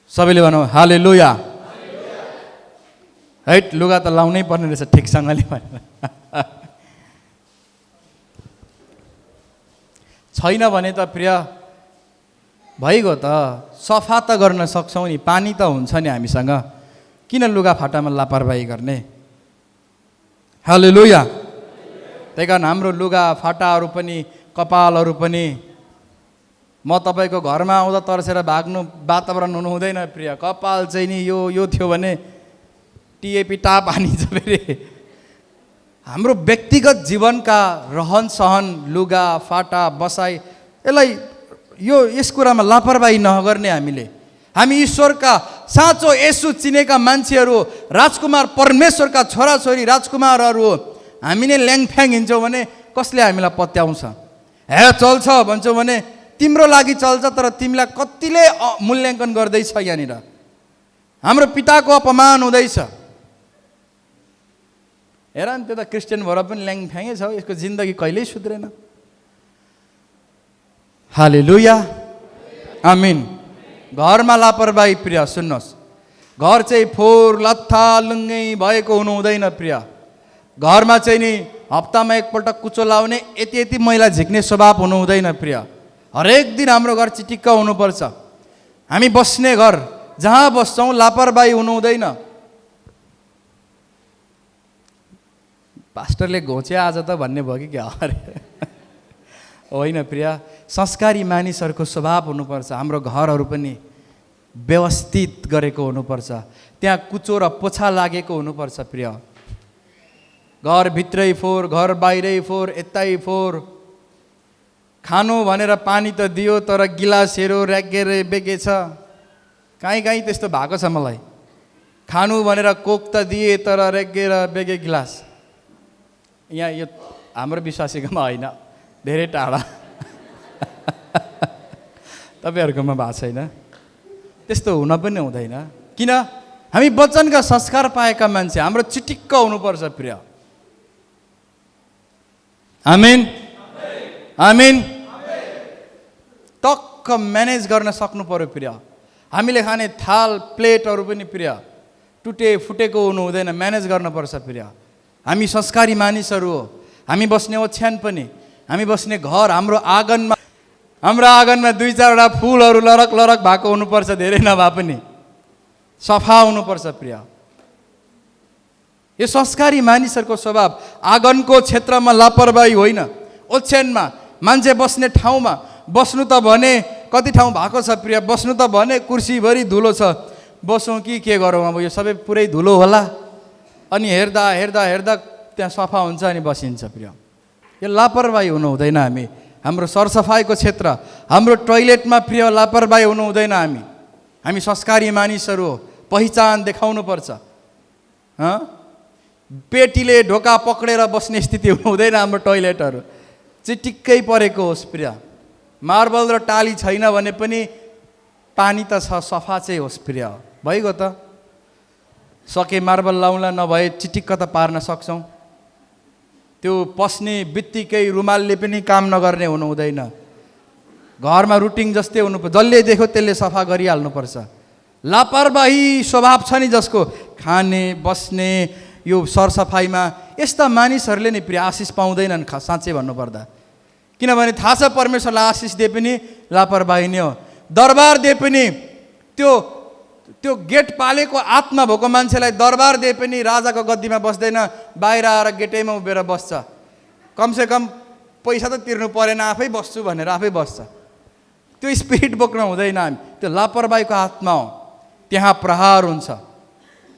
सबैले भनौँ हालेलुया। हैट, लुगा त लाउनै पर्ने रहेछ ठिकसँगले भनेर। छैन भने त प्रिय भइगयो त, सफा त गर्न सक्छौँ नि, पानी त हुन्छ नि हामीसँग। किन लुगा फाटामा लापरवाही गर्ने? हालेलुया। त्यही कारण हाम्रो लुगा फाटाहरू पनि कपालहरू पनि, म तपाईँको घरमा आउँदा तर्सेर भाग्नु वातावरण हुनु हुँदैन प्रिय। कपाल चाहिँ नि यो थियो भने टिएपी टाप हानिन्छ फेरि। हाम्रो व्यक्तिगत जीवनका रहन सहन, लुगा फाटा बसाइ, यसलाई यस कुरामा लापरवाही नगर्ने हामीले। हामी ईश्वरका साँचो येशू चिनेका मान्छेहरू, राजकुमार परमेश्वरका छोराछोरी राजकुमारहरू हो। हामी नै ल्याङफ्याङ हिँड्छौँ भने कसले हामीलाई पत्याउँछ? हे चल्छ भन्छौँ भने तिम्रो लागि चल्छ, तर तिमीलाई कतिले मूल्याङ्कन गर्दैछ? यहाँनिर हाम्रो पिताको अपमान हुँदैछ। हेर नि, त्यो त क्रिस्चियन भएर पनि ल्याङफ्याङै छ, यसको जिन्दगी कहिल्यै सुध्रेन। हालेलुया, आमिन। घरमा लापरवाही प्रिय सुन्नुहोस्, घर चाहिँ फोहोर लत्था लुङ्गै भएको हुनु हुँदैन प्रिय। घरमा चाहिँ नि हप्तामा एकपल्ट कुचो लाउने, यति यति मैला झिक्ने स्वभाव हुनु हुँदैन प्रिय। हरेक दिन हाम्रो घर चिटिक्क हुनुपर्छ। हामी बस्ने घर जहाँ बस्छौँ लापरवाही हुनु हुँदैन। पास्टरले घोचे आज त भन्ने भयो कि क्या? अरे होइन प्रिय, संस्कारी मानिसहरूको स्वभाव हुनुपर्छ। हाम्रो घरहरू पनि व्यवस्थित गरेको हुनुपर्छ, त्यहाँ कुचो र पोछा लागेको हुनुपर्छ प्रिय। घरभित्रै फोहोर, घर बाहिरै फोहोर, यतै फोहोर। खानु भनेर पानी त दियो तर गिलासहरू र्यागेर बेगेछ। काहीँ त्यस्तो भएको छ मलाई। खानु भनेर कोक त दिए तर र्यागेर बेगे गिलास। यहाँ यो हाम्रो विश्वासीकोमा होइन, धेरै टाढा। तपाईँहरूकोमा भएको छैन? त्यस्तो हुन पनि हुँदैन। किन? हामी वचनका संस्कार पाएका मान्छे, हाम्रो चिटिक्क हुनुपर्छ प्रिय। आमिन, आमिन। टक्क म्यानेज गर्न सक्नु पर्यो प्रिय। हामीले खाने थाल प्लेटहरू पनि प्रिय फुटेको हुनु हुँदैन, म्यानेज गर्नुपर्छ प्रिय। हामी संस्कारी मानिसहरू हो। हामी बस्ने ओछ्यान पनि, हामी बस्ने घर, हाम्रो आँगनमा 2-4वटा फुलहरू लरक लरक भएको हुनुपर्छ, धेरै नभए पनि सफा हुनुपर्छ प्रिय। यो संस्कारी मानिसहरूको स्वभाव। आँगनको क्षेत्रमा लापरवाही होइन, ओछ्यानमा मान्छे बस्ने ठाउँमा बस्नु त भने कति ठाउँ भएको छ प्रिय, बस्नु त भने कुर्सीभरि धुलो छ, बसौँ कि के गरौँ, अब यो सबै पुरै धुलो होला। अनि हेर्दा हेर्दा हेर्दा त्यहाँ सफा हुन्छ अनि बसिन्छ प्रिय। यो लापरवाही हुनु हुँदैन। हाम्रो सरसफाइको क्षेत्र, हाम्रो टोइलेटमा प्रिय लापरवाही हुनु हुँदैन। हामी संस्कारी मानिसहरू हो, पहिचान देखाउनुपर्छ। पेटीले ढोका पक्रेर बस्ने स्थिति हुनु हुँदैन। हाम्रो टोइलेटहरू चिटिक्कै परेको होस् प्रिय। मार्बल र टाली छैन भने पनि पानी त छ, सफा चाहिँ होस् प्रिय। भइगयो त, सके मार्बल लाउँला, नभए चिटिक्क त पार्न सक्छौँ। त्यो पस्ने बित्तिकै रुमालले पनि काम नगर्ने हुनु हुँदैन। घरमा रुटिन जस्तै हुनुपर्छ, जसले देख्यो त्यसले सफा गरिहाल्नुपर्छ। लापरवाही स्वभाव छ नि जसको, खाने बस्ने यो सरसफाइमा, यस्ता मानिसहरूले नै प्रिय आशिष पाउँदैनन् साँच्चै भन्नुपर्दा। किनभने थाहा छ परमेश्वरलाई आशिष दिए पनि लापरवाही नै हो। दरबार दिए पनि त्यो गेट पालेको आत्मा भएको मान्छेलाई दरबार दिए पनि राजाको गद्दीमा बस्दैन, बाहिर आएर गेटैमा उभिएर बस्छ। कमसेकम पैसा त तिर्नु परेन, आफै बस्छु भनेर आफै बस्छ। त्यो स्पिरिट बोक्न हुँदैन। हामी त्यो लापरवाहीको आत्मा हो, त्यहाँ प्रहार हुन्छ।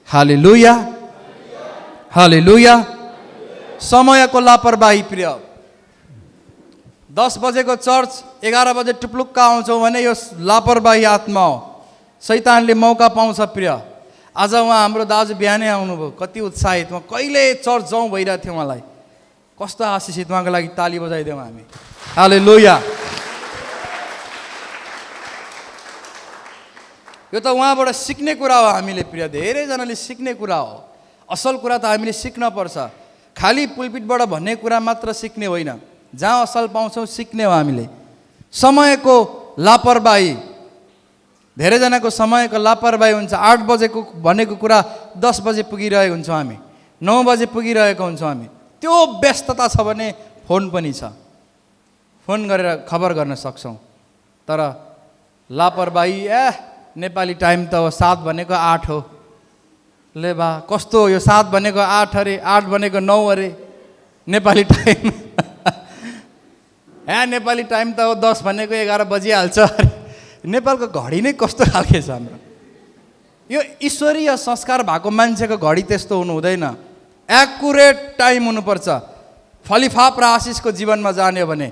हालेलुया, हालेलुया। समयको लापरवाही प्रिय। 10 बजेको चर्च 11 बजे टुप्लुक्क आउँछौँ भने यो लापरवाही आत्मा हो। शैतानले मौका पाउँछ प्रिय। आज उहाँ हाम्रो दाजु बिहानै आउनुभयो, कति उत्साहित, म कहिले चर्च जाउँ भइरहेको थियो मलाई। कस्तो आशिषित, उहाँको लागि ताली बजाइदिउँ हामी। हालेलुया। यो त उहाँबाट सिक्ने कुरा हो हामीले प्रिय, धेरैजनाले सिक्ने कुरा हो। असल कुरा त हामीले सिक्न पर्छ। खालि पुलपिटबाट भन्ने कुरा मात्र सिक्ने होइन, जहाँ असल पाउँछौँ सिक्ने हो हामीले। समयको लापरवाही, धेरैजनाको समयको लापरवाही हुन्छ। 8 बजेको भनेको कुरा 10 बजे पुगिरहेको हुन्छौँ हामी, 9 बजे पुगिरहेको हुन्छौँ हामी। त्यो व्यस्तता छ भने फोन पनि छ, फोन गरेर खबर गर्न सक्छौँ। तर लापरवाही, नेपाली टाइम त हो 7 भनेको 8 हो, ले बा कस्तो हो यो, 7 भनेको 8 अरे, 8 भनेको 9 अरे नेपाली टाइम। नेपाली टाइम त हो 10 भनेको 11 बजिहाल्छ अरे। नेपालको घडी नै कस्तो खालके छ हाम्रो। यो ईश्वरीय संस्कार भएको मान्छेको घडी त्यस्तो हुनु हुँदैन। एक्युरेट टाइम हुनुपर्छ फलिफाप र आशिषको जीवनमा जाने हो भने।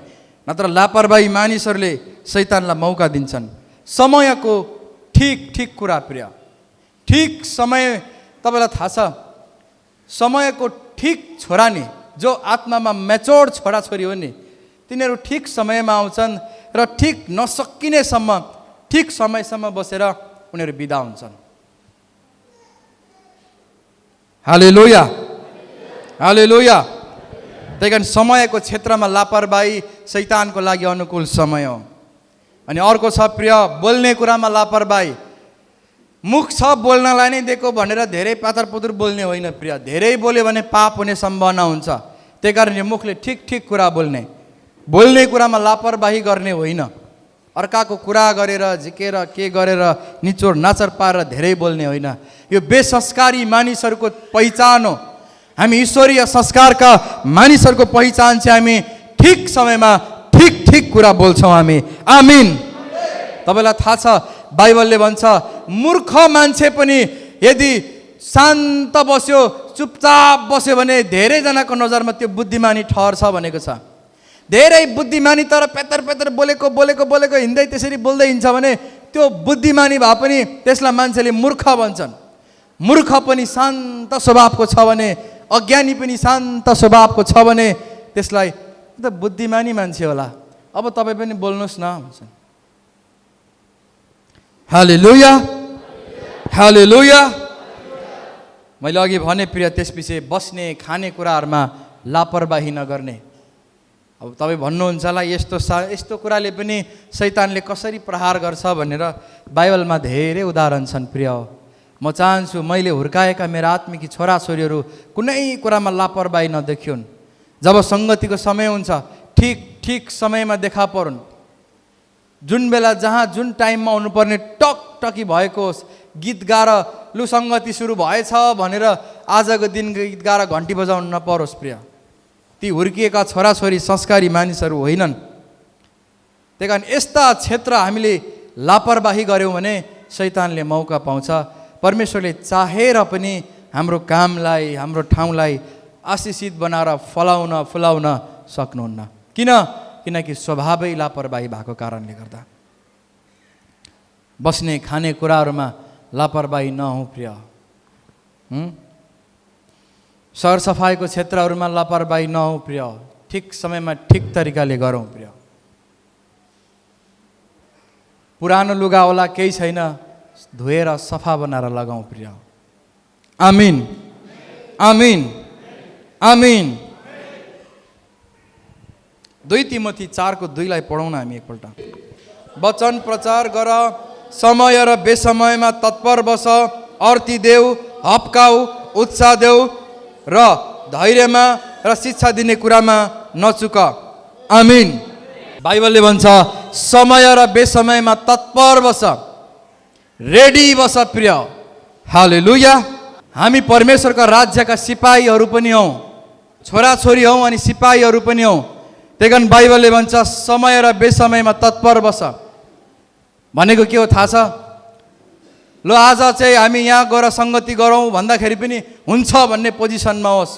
नत्र लापरवाही मानिसहरूले शैतानलाई मौका दिन्छन्। समयको ठिक कुरा प्रिय, ठिक समय। तपाईँलाई थाहा छ समयको ठिक छोरा नि, जो आत्मामा मेच्योर छोराछोरी हो नि, तिनीहरू ठिक समयमा आउँछन् र ठिक नसकिनेसम्म ठिक समयसम्म बसेर उनीहरू बिदा हुन्छन्। हालेलुया, हालेलुया। त्यही कारण समयको क्षेत्रमा लापरवाही शैतानको लागि अनुकूल समय हो। अनि अर्को छ प्रिय, बोल्ने कुरामा लापरवाही। मुख छ बोल्नलाई नै दिएको भनेर धेरै पातर पुतुर बोल्ने होइन प्रिय। धेरै बोल्यो भने पाप हुने सम्भावना हुन्छ। त्यही कारण यो मुखले ठिक कुरा बोल्ने कुरामा लापरवाही गर्ने होइन। अर्काको कुरा गरेर झिकेर के गरेर निचोड नाचर पारेर धेरै बोल्ने होइन। यो बेसंस्कारी मानिसहरूको पहिचान हो। हामी ईश्वरीय संस्कारका मानिसहरूको पहिचान चाहिँ हामी ठिक समयमा ठिक कुरा बोल्छौँ हामी। आमिन। तपाईँलाई थाहा छ बाइबलले भन्छ मूर्ख मान्छे पनि यदि शान्त बस्यो, चुपचाप बस्यो भने धेरैजनाको नजरमा त्यो बुद्धिमानी ठहर्छ भनेको छ। धेरै बुद्धिमानी तर पेतर बोलेको हिँड्दै त्यसरी बोल्दै हिँड्छ भने त्यो बुद्धिमानी भए पनि त्यसलाई मान्छेले मूर्ख भन्छन्। मूर्ख पनि शान्त स्वभावको छ भने, अज्ञानी पनि शान्त स्वभावको छ भने त्यसलाई त बुद्धिमानी मान्छे होला, अब तपाईँ पनि बोल्नुहोस् न भन्छन्। हालेलुया, हालेलुया। मैले अघि भने प्रिय, त्यसपछि बस्ने खाने कुराहरूमा लापरवाही नगर्ने। अब तपाईँ भन्नुहुन्छ होला यस्तो कुराले पनि शैतानले कसरी प्रहार गर्छ भनेर। बाइबलमा धेरै उदाहरण छन् प्रिय। म चाहन्छु मैले हुर्काएका मेरा आत्मिकी छोराछोरीहरू कुनै कुरामा लापरवाही नदेखिउन्। जब सङ्गतिको समय हुन्छ ठिक ठिक समयमा देखा परुन्। जुन बेला जहाँ जुन टाइममा हुनुपर्ने टकटकी भएको होस्। गीत गाएर लु सङ्गति सुरु भएछ भनेर आजको दिन गीत गाएर घन्टी बजाउनु नपरोस् प्रिय। ती हुर्किएका छोराछोरी संस्कारी मानिसहरू होइनन्। त्यही कारण यस्ता क्षेत्र हामीले लापरवाही गऱ्यौँ भने शैतानले मौका पाउँछ। परमेश्वरले चाहेर पनि हाम्रो कामलाई हाम्रो ठाउँलाई आशिषित बनाएर फुलाउन सक्नुहुन्न। किनकि स्वभावै लापरवाही भएको कारणले गर्दा। बस्ने खाने कुराहरूमा लापरवाही नहौँ प्रिय। सरसफाइको क्षेत्रहरूमा लापरवाही नहौँ प्रिय। ठिक समयमा ठिक तरिकाले गरौँ प्रिय। पुरानो लुगा होला केही छैन, धोएर सफा बनाएर लगाउँ प्रिय। आमिन आमिन आमिन। 2 तिमोथी 4:2 पढौँ न हामी एकपल्ट। वचन प्रचार गर, समय र बेसमयमा तत्पर बस, अर्ती देऊ, हप्काऊ, उत्साह देऊ र धैर्यमा र शिक्षा दिने कुरामा नचुक। आमिन। बाइबलले भन्छ समय र बेसमयमा तत्पर बस, रेडी बस प्रिय। हालेलुया। हामी परमेश्वरका राज्यका सिपाहीहरू पनि हौँ, छोराछोरी हौँ अनि सिपाहीहरू पनि हौँ। त्यही कारण बाइबलले भन्छ समय र बेसमयमा तत्पर बस भनेको के हो थाहा छ? ल आज चाहिँ हामी यहाँ गएर सङ्गति गरौँ भन्दाखेरि पनि हुन्छ भन्ने पोजिसनमा होस्।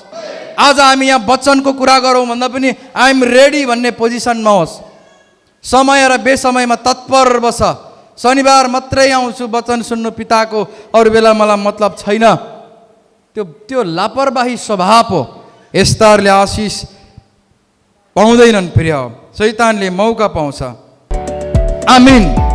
आज हामी यहाँ वचनको कुरा गरौँ भन्दा पनि आई एम रेडी भन्ने पोजिसनमा होस्। समय र बेसमयमा तत्पर बस। शनिबार मात्रै आउँछु वचन सुन्नु पिताको, अरू बेला मलाई मतलब छैन, त्यो लापरवाही स्वभाव हो। यस्ताहरूले आशिष पाउँदैनन् प्रिय। शैतानले मौका पाउँछ। आमिन।